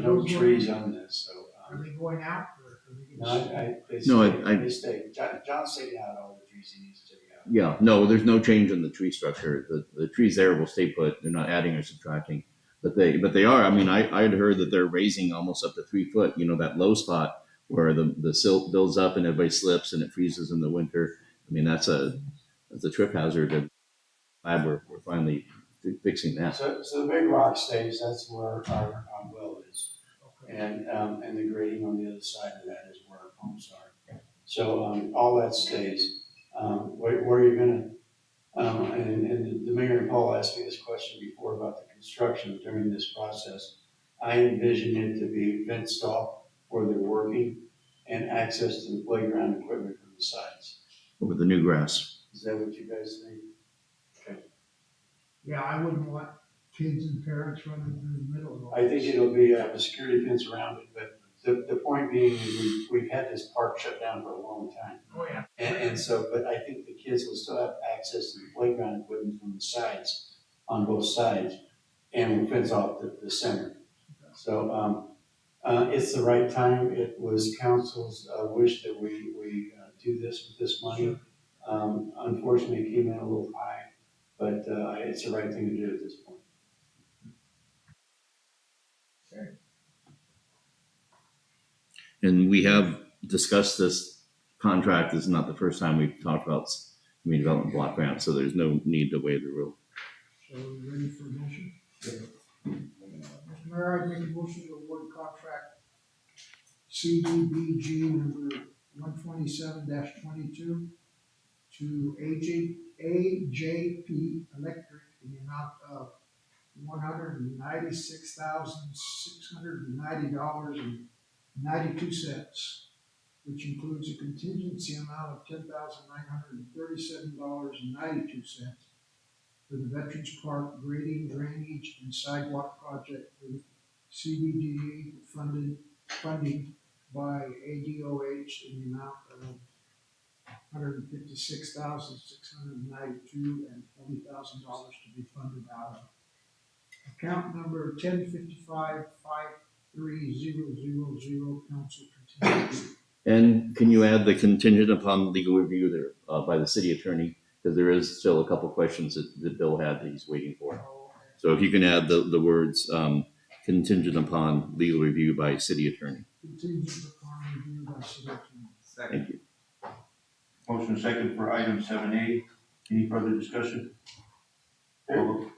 no trees on this, so. Are they going out or are they No, gonna stay? they No, stay, I- they stay. John's taking out all the trees he needs to take out. Yeah, no, there's no change in the tree structure. The trees there will stay put. They're not adding or subtracting. But they are, I mean, I had heard that they're raising almost up to 3 foot, you know, that low spot where the silt builds up and everybody slips and it freezes in the winter. I mean, that's a trip hazard, and glad we're finally fixing that. So the big rock stays, that's where our well is. And the grading on the other side of that is where our pumps are. So, all that stays. Where you're gonna, and the mayor and Paul asked me this question before about the construction during this process. I envision it to be fenced off where they're working and access to the playground equipment from the sides. With the new grass. Is that what you guys think? Okay. Yeah, I wouldn't want kids and parents running through the middle of all I think this. it'll be a security fence around it, but the point being, is we've had this park shut down for a long time. Oh, yeah. And so, but I think the kids will still have access to the playground equipment from the sides, on both sides, and we'll fence off the center. So, it's the right time. It was council's wish that we do this with this money. Unfortunately, it came in a little high, but it's the right thing to do at this point. And we have discussed this contract. This is not the first time we've talked about community development block grants, so there's no need to waive the rule. So we ready for a motion? Mr. Mayor, I make a motion to award contract CDBG number 127-22 to AJP Electric in the amount of $196,690.92, which includes a contingency amount of $10,937.92 for the Veterans Park grading, drainage, and sidewalk project with CBDA funding by ADOH in the amount of $156,692 and $40,000 to be funded out of account number 1055-53000 council contingency. And can you add the contingent upon legal review there by the city attorney? Because there is still a couple questions that Bill had that he's waiting for. So if you can add the words contingent upon legal review by city attorney. Contingent upon review by city attorney. Thank you. Motion second for item 7A. Any further discussion? And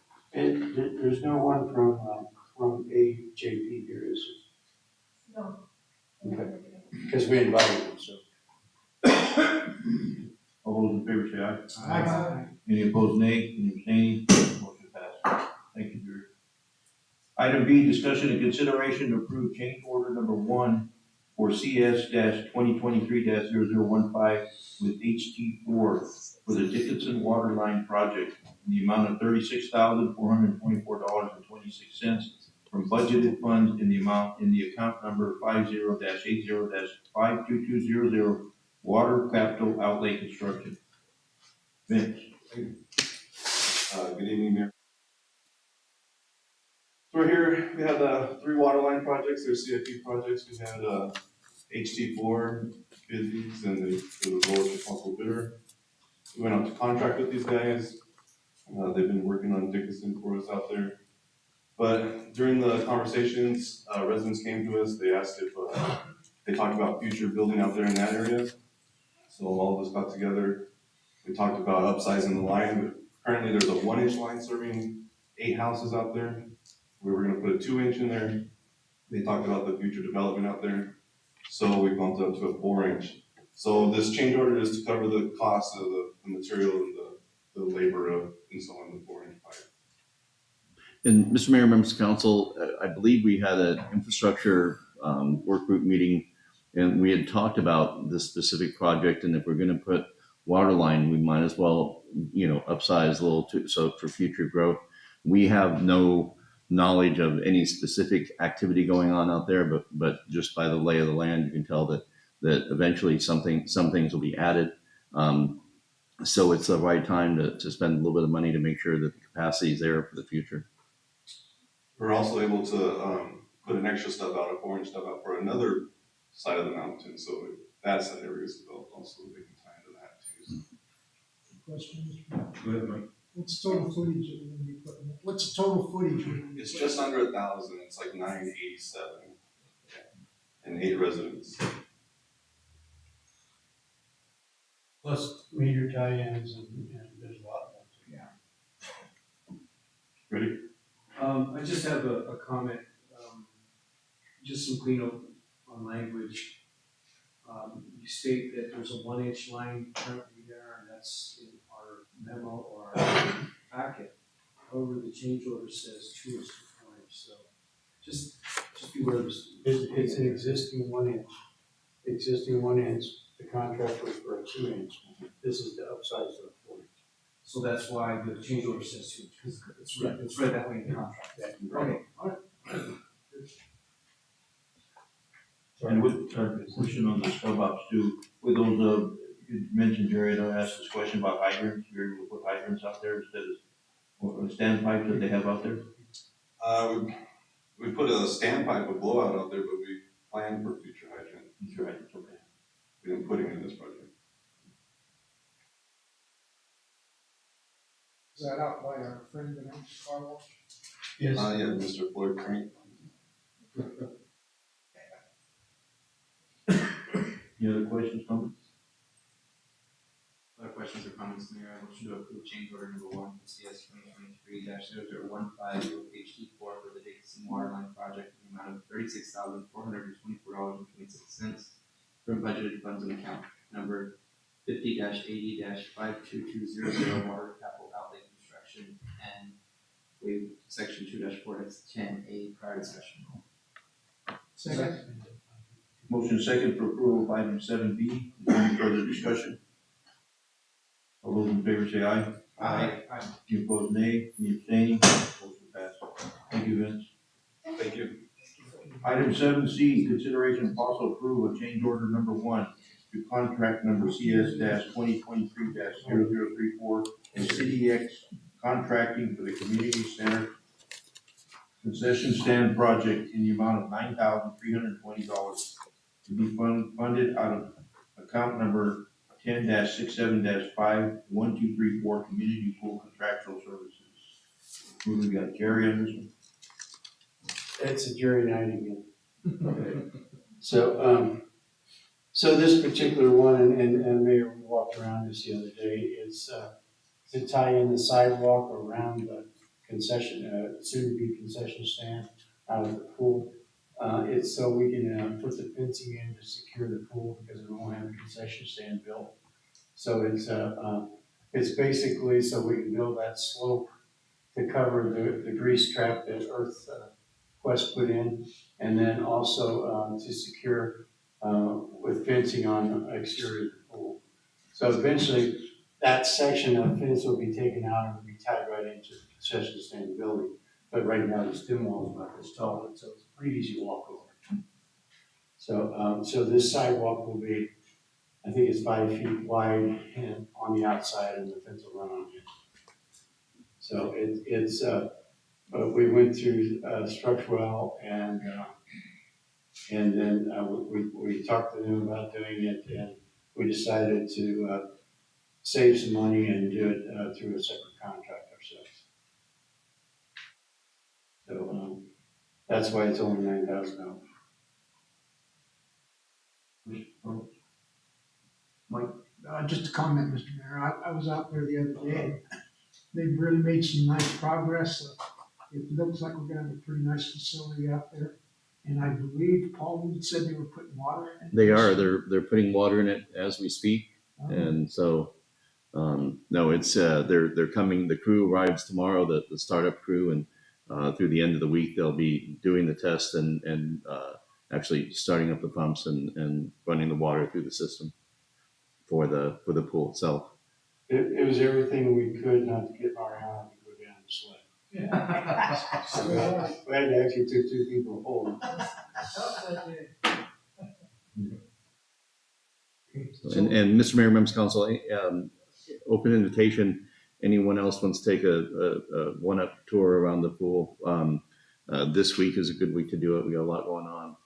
there's no one from AJP here, is No. there? Okay. Because we invited them, so. All those in favor say aye. Aye. Any opposed, nay. Any abstaining? Motion passed. Thank you, Jerry. Item B, discussion and consideration to approve change order number 1 for CS-2023-0015 with HT4 for the Dickinson Water Line Project in the amount of $36,424.26 from budgeted funds in the account number 50-80-52200 Water Capital Outlay Construction. Vince. Good evening, Mayor. So we're here, we had 3 water line projects, they're CIP projects. We had HT4 bid these and they were the lowest responsible bidder. We went out to contract with these guys. They've been working on Dickinson for us out there. But during the conversations, residents came to us, they asked if they talked about future building out there in that area. So all of us got together, we talked about upsizing the line, but currently there's a 1-inch line serving 8 houses out there. We were gonna put a 2-inch in there. They talked about the future development out there. So we bumped up to a 4-inch. So this change order is to cover the cost of the material and the labor of installing the 4-inch pipe. And Mr. Mayor, members of council, I believe we had an infrastructure work group meeting, and we had talked about this specific project, and if we're going to put water line, we might as well, upsize a little too, so for future growth. We have no knowledge of any specific activity going on out there, but just by the lay of the land, you can tell that eventually some things will be added. So it's the right time to spend a little bit of money to make sure that the capacity is there for the future. We're also able to put an extra stub out, a pouring stub out for another side of the mountain, so if that side area is developed, also they can tie into that too. Question, Mr. Mayor. Go ahead, Mike. What's the total footage that we're gonna be putting in? What's the total footage? we're gonna be It's putting just under 1,000, it's like 987, and 8 residents. Plus meter tie-ins and there's a lot more to it. Ready? I just have a comment, just some cleanup on language. You state that there's a 1-inch line currently there, and that's in our memo or our packet. However, the change order says 2 inch to 4 inch, so just be aware of this. It's an existing 1-inch, the contract was for a 2-inch, this is the upsize to a 4-inch. So that's why the change order says 2 inch, because it's read that way in the contract. Okay, all right. And with, question on the stub outs too, with those, you mentioned, Jared, I asked this question about hydrants, you're able to put hydrants out there instead of standpipes that they have out there? We put a standpipe, a blowout out there, but we planned for future hydrant. Future hydrants, okay. We didn't put it in this project. Is that out by our friend that owns the car wash? Yes. Yeah, Mr. Floyd Crane. Any other questions, comments? Other questions or comments, Mayor? I motion to approve change order number 1 for CS 2023-0015 HD4 for the Dickinson Waterline Project in the amount of $36,424.26 from budgeted funds in account number 50-80-52200 Water Capital Outlay Construction and waive section 2-4-10A prior discussion. Second. Motion second for approval of item 7B. Is there any further discussion? All those in favor say aye. Aye. Any opposed, nay. Any abstaining? Motion passed. Thank you, Vince. Thank you. Item 7C, consideration of possible approval of change order number 1 to contract number CS-2023-0034 and CDX Contracting for the Community Center Concession Stand Project in the amount of $9,320 to be funded out of account number 10-67-51234 Community Pool Contractual Services. Who we got, Jerry on this one? It's a jury night again. Okay. So this particular one, and Mayor, we walked around this the other day, is to tie in the sidewalk around the concession, soon-to-be concession stand out of the pool. It's so we can put the fencing in to secure the pool because we won't have a concession stand built. So it's basically so we can build that slope to cover the grease trap that Earth Quest put in, and then also to secure with fencing on the exterior of the pool. So eventually, that section of fence will be taken out and will be tied right into the concession stand building. But right now, the stem wall is about this tall, and so it's a pretty easy walk over. So this sidewalk will be, I think it's 5 feet wide and on the outside, and the fence will run on it. So we went through Structwell and then we talked to them about doing it, and we decided to save some money and do it through a separate contract ourselves. So that's why it's only $9,000. Mike? Just a comment, Mr. Mayor. I was out there the other day. They've really made some nice progress. It looks like we're gonna have a pretty nice facility out there. And I believe Paul said they were putting water in it. They are. They're putting water in it as we speak, and so no, it's they're coming. The crew arrives tomorrow. The startup crew, and through the end of the week they'll be doing the test and actually starting up the pumps and running the water through the system for the pool itself. It was everything we could not to get Mariana to go down the sled. So we had to actually took two people to hold him. And Mr. Mayor, members of council, open invitation. Anyone else wants to take a one-up tour around the pool? This week is a good week to do it. We got a lot going on.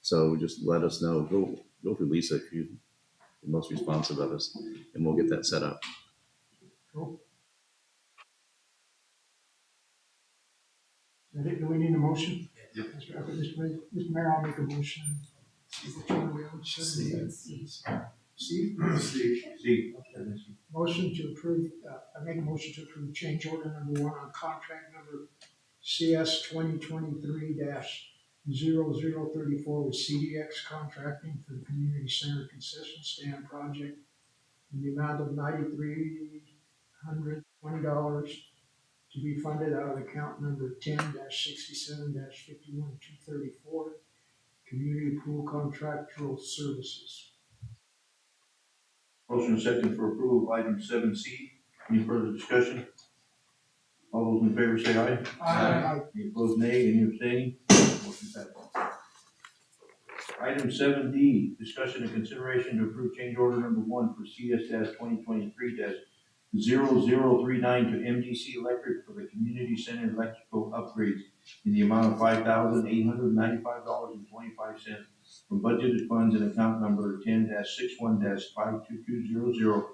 So just let us know. Go through Lisa if you're the most responsive of us, and we'll get that set up. Cool. Do we need a motion? Yep. Mr. Mayor, I'll make a motion. Which one are we on? C? Motion to approve, I make a motion to approve change order number 1 on contract number CS 2023-0034 with CDX Contracting for the Community Center Concession Stand Project in the amount of $9,320 to be funded out of account number 10-67-51234, Community Pool Contractual Services. Motion second for approval of item 7C. Any further discussion? All those in favor say aye. Aye. Any opposed, nay. Any abstaining? Motion passes. Item 7D, discussion and consideration to approve change order number 1 for CSS 2023-0039 to MDC Electric for the Community Center electrical upgrades in the amount of $5,895.25 from budgeted funds in account number 10-61-52200,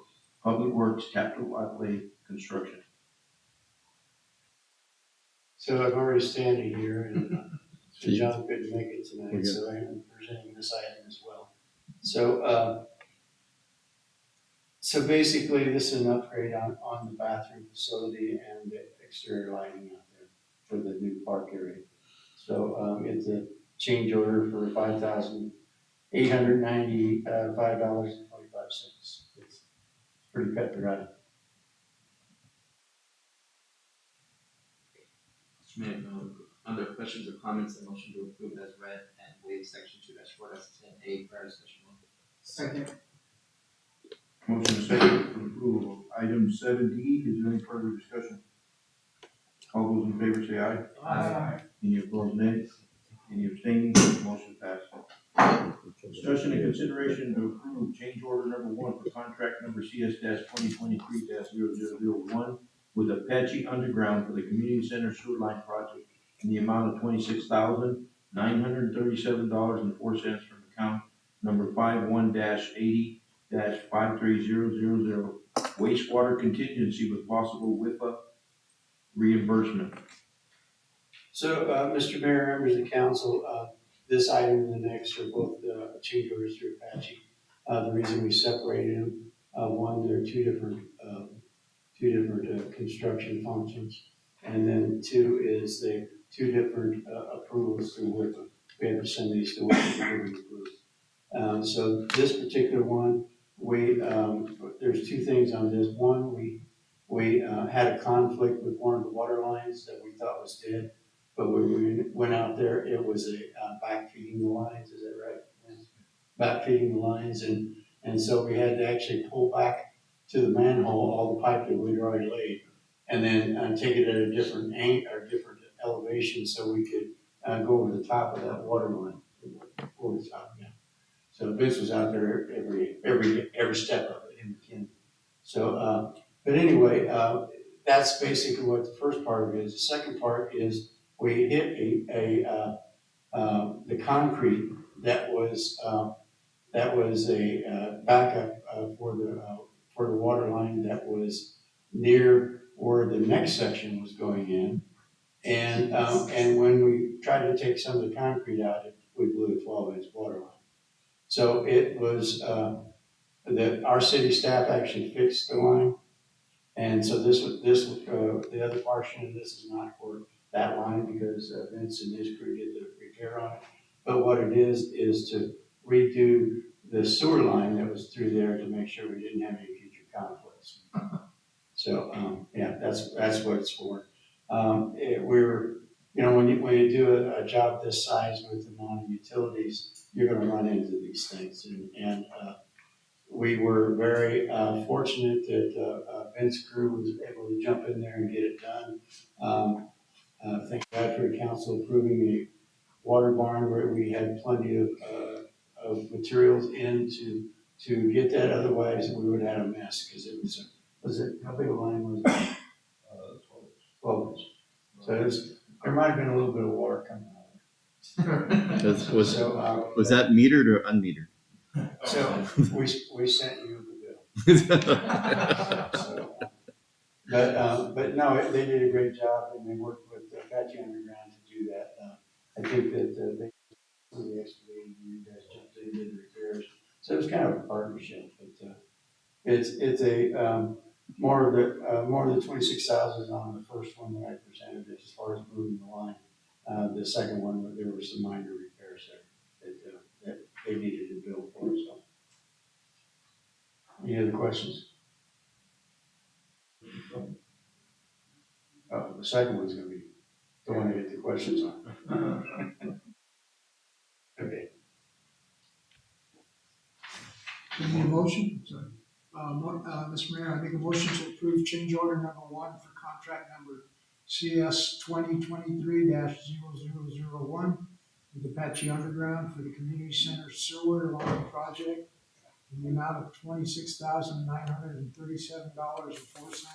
Public Works Capital Outlay Construction. So I'm already standing here, and John couldn't make it tonight, so I'm presenting this item as well. So basically, this is an upgrade on the bathroom facility and the exterior lighting out there for the new park area. So it's a change order for $5,895.25. It's pretty cut and dry. Mr. Mayor, under questions or comments, the motion to approve as read and waive section 2-4-10A prior to special vote. Second. Motion second for approval of item 7D. Is there any further discussion? All those in favor say aye. Aye. Any opposed, nay. Any abstaining? Motion passed. Discussion and consideration to approve change order number 1 for contract number CS-2023-0001 with Apache Underground for the Community Center Sewer Line Project in the amount of $26,937.04 from account number 51-80-53000 wastewater contingency with possible WIPA reimbursement. So, Mr. Mayor, members of the council, this item and the next are both change orders through Apache. The reason we separated them, one, there are two different construction functions, and then 2 is the 2 different approvals through WIPA. We have to send these to WIPA to be approved. So this particular one, there's 2 things on this. One, we had a conflict with one of the water lines that we thought was dead, but when we went out there, it was backfeeding the lines. Is that right? Yeah. Backfeeding the lines, and so we had to actually pull back to the manhole all the pipe that we'd already laid, and then take it at a different different elevation so we could go over the top of that water line. Over the top, yeah. So Vince was out there every step of it in McKinney. So, but anyway, that's basically what the first part of it is. The second part is we hit the concrete that was a backup for the water line that was near where the next section was going in, and when we tried to take some of the concrete out, we blew a 12-inch water line. So it was our city staff actually fixed the line, and so the other portion of this is not for that line because Vince and his crew did the repair on it. But what it is to redo the sewer line that was through there to make sure we didn't have any future conflicts. So yeah, that's what it's for. When you do a job this size with the amount of utilities, you're going to run into these things, and we were very fortunate that Vince Crew was able to jump in there and get it done. Thank God for the council approving a water barn where we had plenty of materials in to get that. Otherwise, we would have had a mess because it was it, how big a line was it? 12 inch. So there might have been a little bit of water coming out. Was that metered or unmetered? So we sent you the bill. But no, they did a great job and they worked with Apache Underground to do that. I think that they some of the excavating, you guys jumped in, did the repairs. So it was kind of a partnership, but it's a more of the 26,000 on the first one that I presented as far as moving the line. The second one, there were some minor repairs there that they needed to build for. So, any other questions? Oh, the second one's going to be the one to get the questions on. Okay. Do you need a motion? Sorry. Mr. Mayor, I make a motion to approve change order number 1 for contract number CS 2023-0001 with Apache Underground for the Community Center Sewer Line Project in the amount of $26,937.04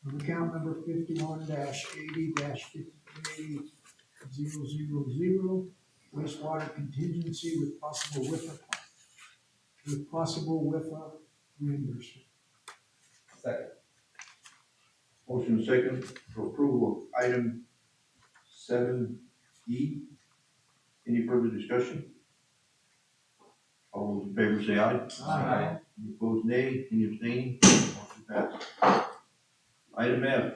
from account number 51-80-5380-000 wastewater contingency with possible WIFA reimbursement. Second. Motion second for approval of item 7E. Any further discussion? All those in favor say aye. Aye. Any opposed, nay. Any abstaining? Motion passed. Item F,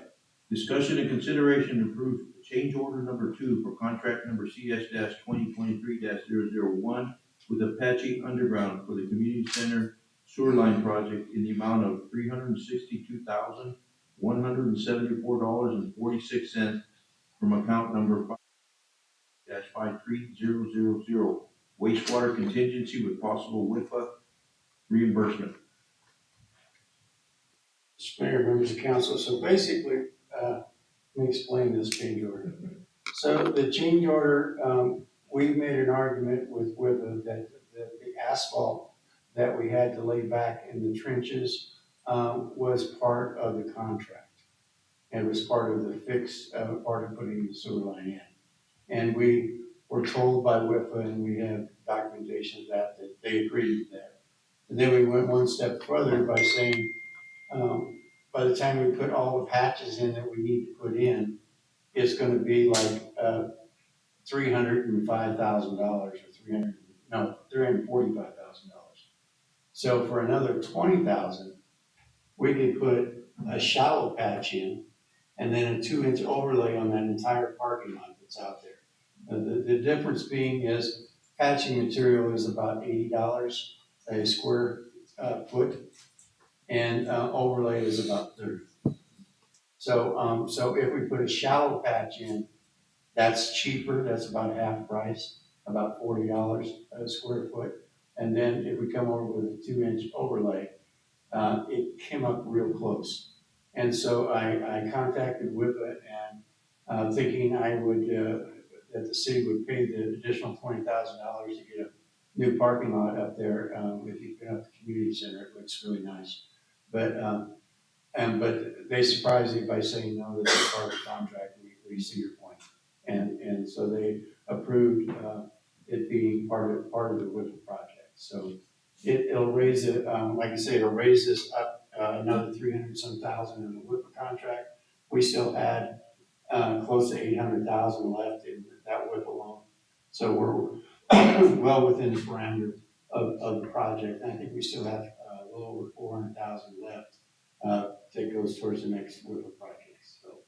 discussion and consideration to approve change order number 2 for contract number CS-2023-001 with Apache Underground for the Community Center Sewer Line Project in the amount of $362,174.46 from account number 53000 wastewater contingency with possible WIFA reimbursement. Mayor, members of council, so basically, let me explain this change order. So the change order, we made an argument with that the asphalt that we had to lay back in the trenches was part of the contract. And was part of the fix, part of putting the sewer line in. And we were told by WIFA, and we have documentation of that they agreed with that. And then we went one step further by saying, by the time we put all the patches in that we need to put in, it's gonna be like $305,000 or $345,000. So for another $20,000, we could put a shallow patch in and then a 2-inch overlay on that entire parking lot that's out there. The difference being is patching material is about $80 a square foot, and overlay is about $30. So so if we put a shallow patch in, that's cheaper. That's about half price, about $40 a square foot. And then if we come over with a 2-inch overlay, it came up real close. And so I contacted WIPA and thinking I would that the city would pay the additional $20,000 to get a new parking lot up there. If you put up the community center, it looks really nice. But they surprised me by saying no, that's part of the contract. We see your point, and so they approved it being part of the WIPA project. So it'll raise it, like I say, it'll raise this up another 300-some thousand in the WIPA contract. We still had close to 800,000 left in that WIPA loan, so we're well within the parameters of the project. And I think we still have a little over 400,000 left that goes towards the next WIPA project. So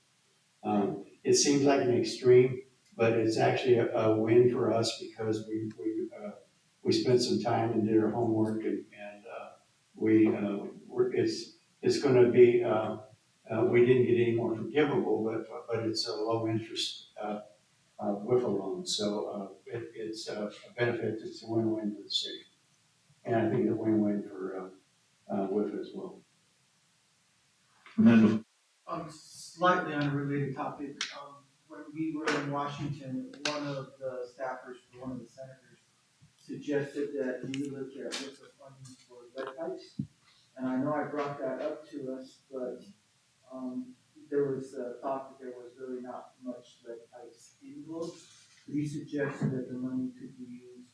it seems like an extreme, but it's actually a win for us because we spent some time and did our homework, and it's going to be. We didn't get any more forgivable, but it's a low interest WIFA loan, so it's a benefit. It's a win-win for the city. And I think it's a win-win for, WIFA as well. Slightly on a related topic, when we were in Washington, one of the staffers for one of the senators suggested that we look at WIFA funding for lead pipes. And I know I brought that up to us, but, there was a thought that there was really not much lead pipes in Globe. We suggested that the money could be used,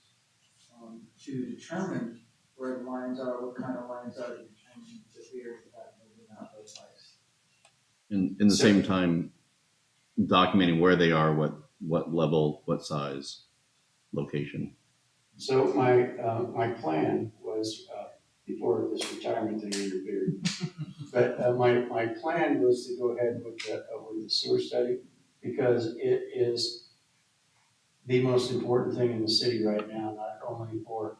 to determine where the lines are, what kind of lines are, to determine the areas that have maybe not lead pipes. In the same time, documenting where they are, what level, what size, location. So my plan was, before this retirement thing interfered, but my plan was to go ahead with the sewer study, because it is the most important thing in the city right now, not only for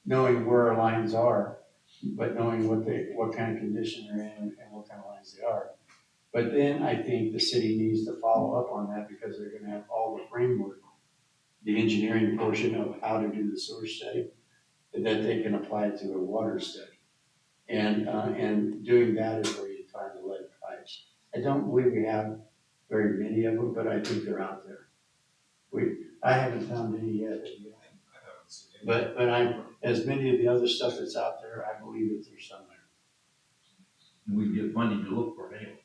knowing where our lines are, but knowing what kind of condition they're in and what kind of lines they are. But then I think the city needs to follow up on that, because they're gonna have all the framework, the engineering portion of how to do the sewer study, that they can apply to a water study. And doing that is where you find the lead pipes. I don't believe we have very many of them, but I think they're out there. I haven't found any yet. But as many of the other stuff that's out there, I believe that there's some there. And we get funding to look for it anyway.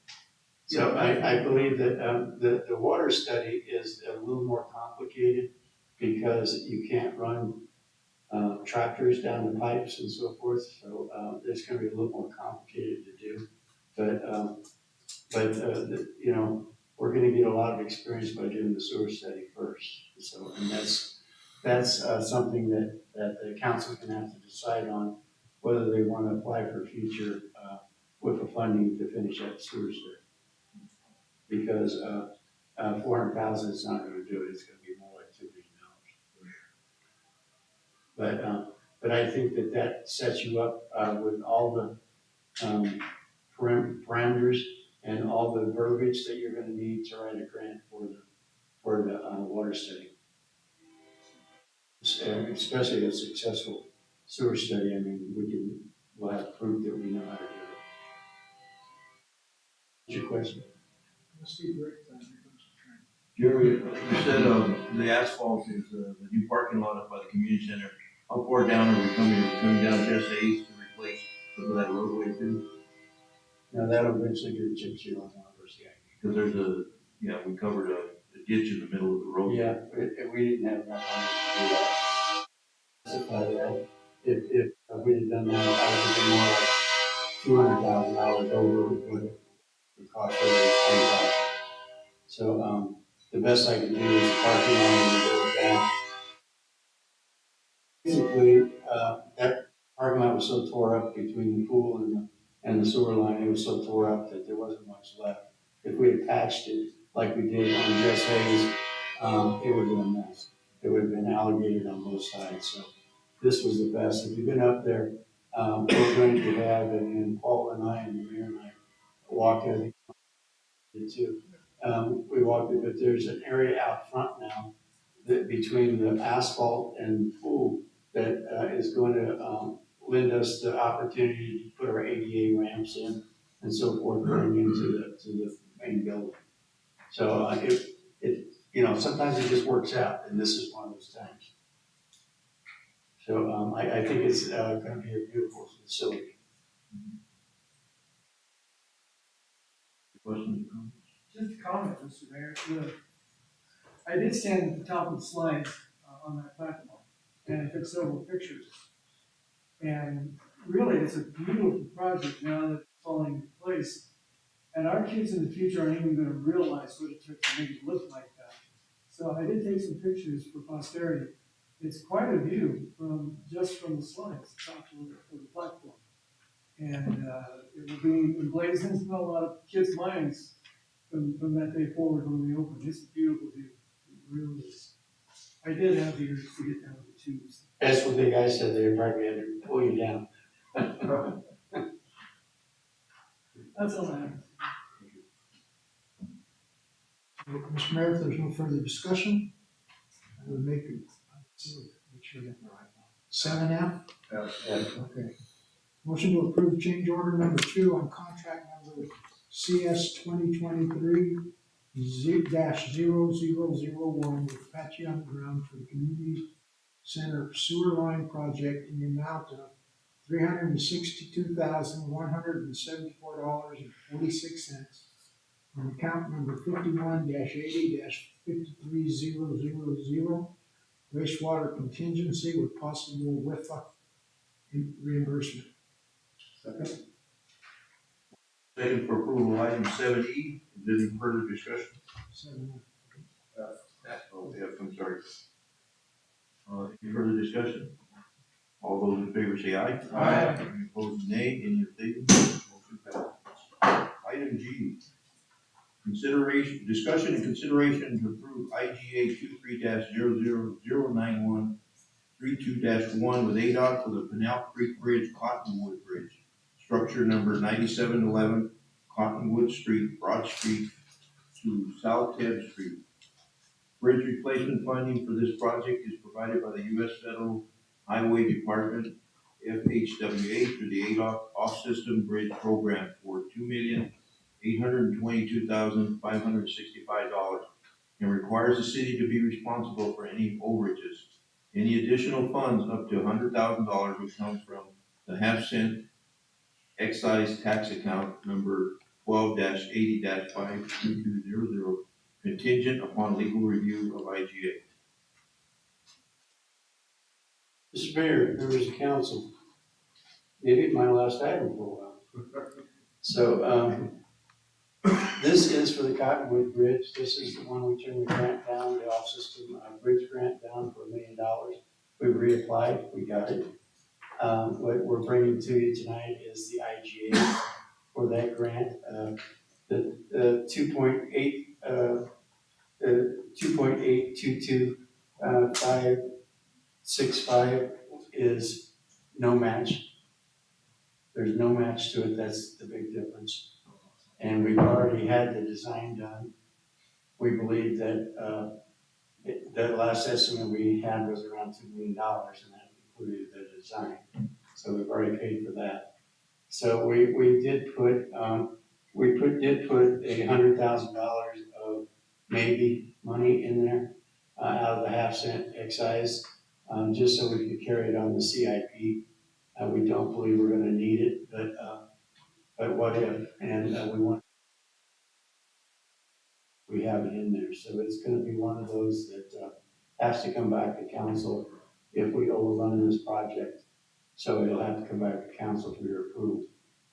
So I believe that the water study is a little more complicated, because you can't run tractors down the pipes and so forth. So it's going to be a little more complicated to do. But you know, we're going to get a lot of experience by doing the sewer study first. So, and that's something that the council's going to have to decide on, whether they want to apply for future WIFA funding to finish that sewer study. Because 400,000 is not going to do it. It's going to be more like $2 million. But I think that sets you up with all the parameters and all the verbiage that you're going to need to write a grant for the water study. Especially a successful sewer study. I mean, we'll have proof that we know how to do it. What's your question? Jerry, you said the asphalt is the new parking lot up by the community center. How far down are we coming? Are we coming down just A's to replace some of that roadway too? Now that'll eventually get a chip seal on our CIP. Because there's we covered a ditch in the middle of the road. Yeah, we didn't have enough money to do that. Specify that. If we had done that, I would have been more like $200,000 over what it would cost for $20,000. So the best I can do is parking lot and go down. Basically, that parking lot was so tore up between the pool and the sewer line, it was so tore up that there wasn't much left. If we had patched it like we did on Jess Hayes, it would have been a mess. It would have been alligator on both sides. So this was the best. If you've been up there, we're going to have, and Paul and I and the mayor and I walked it too. We walked it, but there's an area out front now that between the asphalt and the pool that is going to lend us the opportunity to put our ADA ramps in and so forth going into the main building. So sometimes it just works out, and this is one of those times. So I think it's going to be a beautiful facility. Questions? Just a comment, Mr. Mayor. I did stand at the top of the slides on that platform, and I took several pictures. And really, it's a beautiful project now that it's falling into place. And our kids in the future aren't even going to realize what it took to make it look like that. So I did take some pictures for posterity. It's quite a view from the slides, the top of the platform. And it will be emblazoned in a lot of kids' minds from that day forward when we open. It's a beautiful view. It really is. I did have the urge to get down with the tubes. That's what the guy said. They probably had to pull you down. That's all I have. Mr. Mayor, if there's no further discussion, I would make Make sure I get the right one. 7F? Yeah. Okay. Motion to approve change order number 2 on contract number CS 2023-0001 with Apache Underground for the Community Center Sewer Line Project in the amount of $362,174.46 on account number 51-80-53000 wastewater contingency with possible WIFA reimbursement. Second for approval of item 7E. Is there any further discussion? 7F. Oh, yes, I'm sorry. Any further discussion? All those in favor say aye. Aye. Any opposed, nay. Any abstaining? Motion passes. Item G. Discussion and consideration to approve IGA 23-0009132-1 with ADOT for the Pinal Creek Bridge, Cottonwood Bridge. Structure number 9711 Cottonwood Street, Broad Street to South 10th Street. Bridge replacement funding for this project is provided by the U.S. Federal Highway Department, FHWA, through the ADOT Off-System Bridge Program for $2,822,565 and requires the city to be responsible for any overages. Any additional funds up to $100,000 will come from the half-cent excise tax account number 12-80-52200, contingent upon legal review of IGA. Mr. Mayor, members of council, maybe my last item for a while. So, this is for the Cottonwood Bridge. This is the one we turned the grant down, the off-system bridge grant down for $1 million. We reapplied, we got it. What we're bringing to you tonight is the IGA for that grant. The 2.822565 is no match. There's no match to it. That's the big difference. And we've already had the design done. We believe that the last estimate we had was around $2 million, and that included the design. So we've already paid for that. So we did put $100,000 of maybe money in there out of the half-cent excise, just so we could carry it on the CIP. We don't believe we're going to need it, but what if? And we have it in there. So it's going to be one of those that has to come back to council if we overrun this project. So it'll have to come back to council for your approval.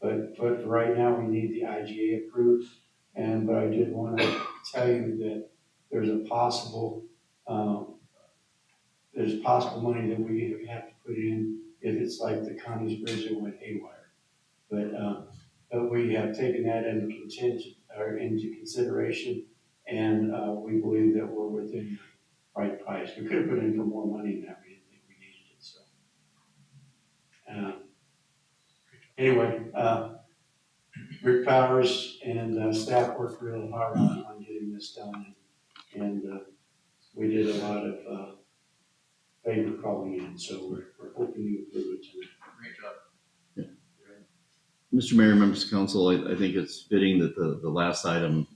But for right now, we need the IGA approved. But I did want to tell you that there's possible money that we have to put in if it's like the Connie's Bridge that went haywire. But we have taken that into consideration, and we believe that we're within the right price. We could have put in for more money than that. We didn't think we needed it. So anyway, Rick Powers and staff worked really hard on getting this done, and we did a lot of favor calling in. So we're hoping you approve it tonight. Great job. Mr. Mayor, members of council, I think it's fitting that the last item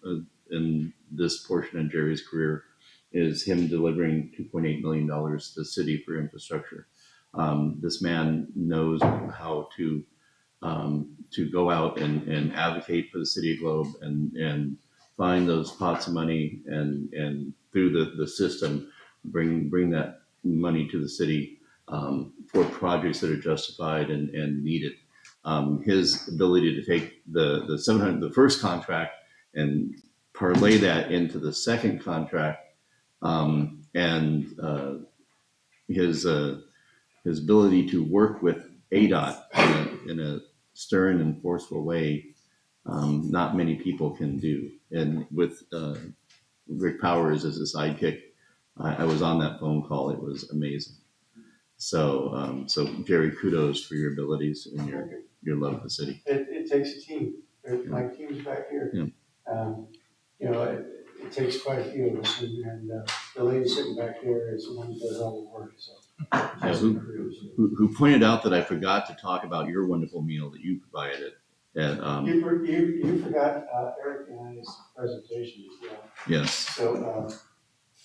in this portion of Jerry's career is him delivering $2.8 million to the city for infrastructure. This man knows how to go out and advocate for the city of Globe and find those pots of money and through the system bring that money to the city for projects that are justified and needed. His ability to take the first contract and parlay that into the second contract, and his ability to work with ADOT in a stern and forceful way, not many people can do. And with Rick Powers as a sidekick, I was on that phone call. It was amazing. So Jerry, kudos for your abilities and your love of the city. It takes a team. My team's back here. Yeah. It takes quite a few of us, and the lady sitting back there is the one that does all the work, so. Yeah, who pointed out that I forgot to talk about your wonderful meal that you provided at, You forgot, Eric and I's presentation as well. yes, So,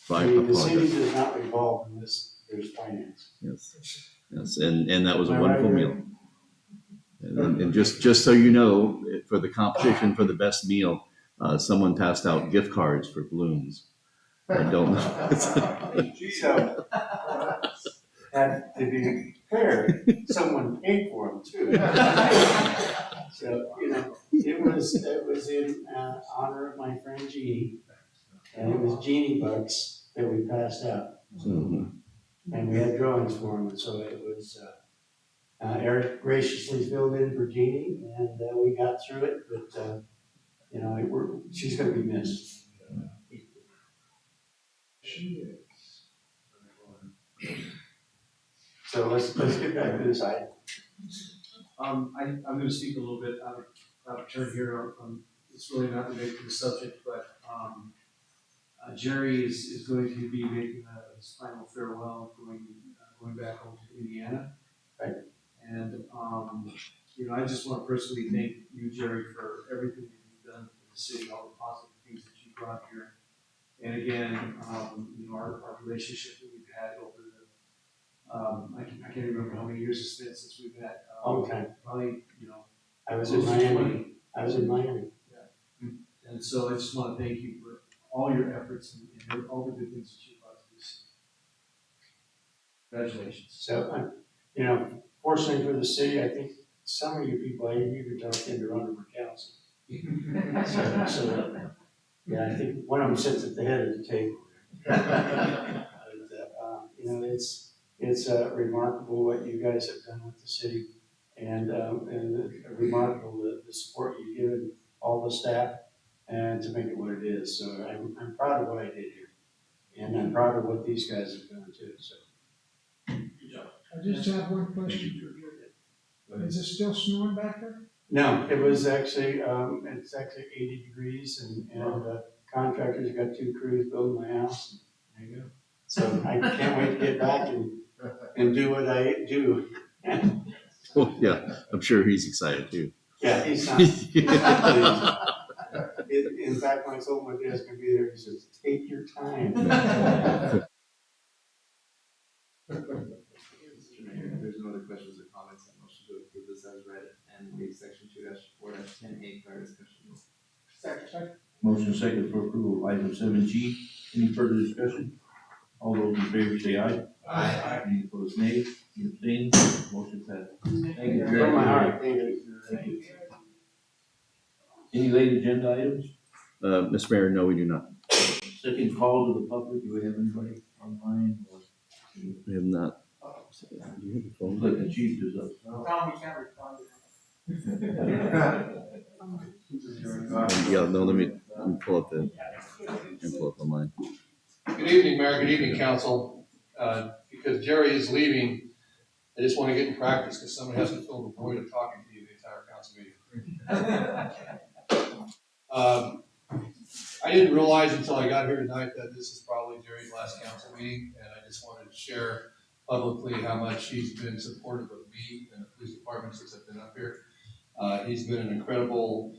I the city apologize. does not revolve unless there's finance. Yes, yes, and that was a Am I right, wonderful Eric? meal. And just so you know, for the competition for the best meal, someone passed out gift cards for balloons. I don't know. So, and to be fair, someone paid for them too. So, you know, it was in honor of my friend Jeannie, and it was Jeannie bucks that we passed out. Mhm. And we had drawings for them, so it was, Eric graciously filled in for Jeannie, and we got through it, but, you know, she's gonna be missed. She is. So let's get back to this item. I'm gonna speak a little bit out of turn here, it's really not related to the subject, but, Jerry is going to be making his final farewell, going back home to Indiana. Right. And, you know, I just want to personally thank you, Jerry, for everything that you've done for the city, all the positive things that you brought here. And again, you know, our relationship that we've had over the, I can't remember how many years it's been since we've met. Long time. Probably, you know. I was in close to Miami. 20. I was in Miami. Yeah. And so I just want to thank you for all your efforts and all the good things that you brought to this. Congratulations. So, you know, fortunately for the city, I think some of you people, I even talked into running for council. So, yeah, I think one of them sits at the head of the table. But, you know, it's remarkable what you guys have done with the city, and remarkable the support you've given all the staff, and to make it what it is. So I'm proud of what I did here, and I'm proud of what these guys have done too. So. Good job. I just have one question. Is it still snowing back there? No, it was actually, it's actually 80 degrees and contractors got 2 crews building my house. There you go. So I can't wait to get back and do what I do. Oh, yeah, I'm sure he's excited too. Yeah, he's not. He's not in fact, when I told him my dad's gonna be there, he says, take your time. There's no other questions or comments, I motion to approve this as read and waive section 2-4-10A for our discussion. Second. Motion second for approval of item 7G. Any further discussion? All those in favor say aye. Aye. Any opposed, nay. Any abstained? Motion passed. Thank you. From my heart, thank you. Thank you. Any late agenda items? Mr. Mayor, no, we do not. Second call to the public. Do we have anybody online? Or We have not. Do you have a phone? Look, the chief is up. Tom, we can't respond. Yeah, no, let me pull up online. Good evening, Mayor. Good evening, Council. Because Jerry is leaving, I just want to get in practice because somebody has to fill the void of talking to you the entire council meeting. I didn't realize until I got here tonight that this is probably Jerry's last council meeting, and I just wanted to share publicly how much he's been supportive of me and the police department since I've been up here. He's been an incredible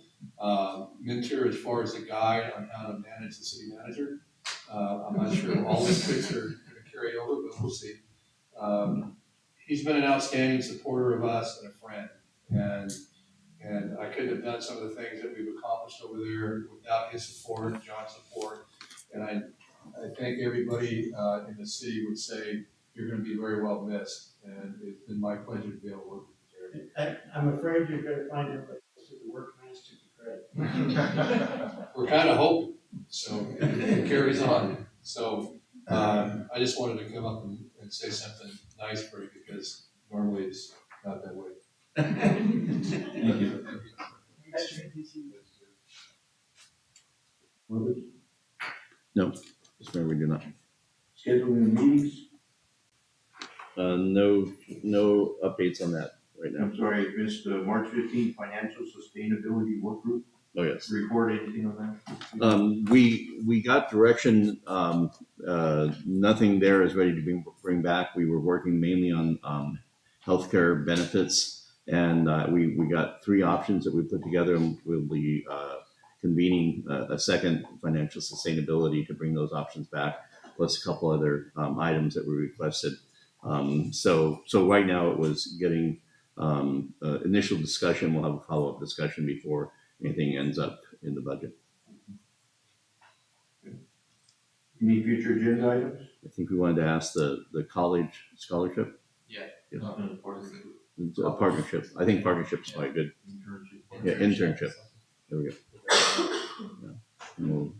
mentor as far as a guide on how to manage the city manager. I'm not sure all the tricks are going to carry over, but we'll see. He's been an outstanding supporter of us and a friend, and I couldn't have done some of the things that we've accomplished over there without his support, John's support. And I think everybody in the city would say you're going to be very well missed, and it's been my pleasure to be able to work with you, Jerry. I'm afraid you're gonna find everybody else to the work master to credit. We're kind of hoping, so it carries on. So I just wanted to come up and say something nice for you because normally it's not that way. Thank you. Robert? No, Mr. Mayor, we do not. Scheduling meetings? No updates on that right now. I'm sorry, I missed March 15th Financial Sustainability Work Group. Oh, yes. report, anything on that? We got direction, nothing there is ready to bring back. We were working mainly on, healthcare benefits. And, we got 3 options that we put together, and we'll be, convening a second financial sustainability to bring those options back, plus a couple other, items that we requested. So right now it was getting, initial discussion. We'll have a follow-up discussion before anything ends up in the budget. Any future agenda items? I think we wanted to ask the college scholarship. Yeah. Yes. Or is it- It's a partnership. I think partnership's probably good. Yeah, internship. There we go. Yeah. And we'll-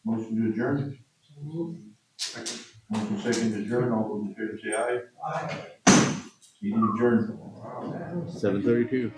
Motion to adjourn? Motion second to adjourn, all those in favor say aye. Aye. Meeting adjourned. 7:32.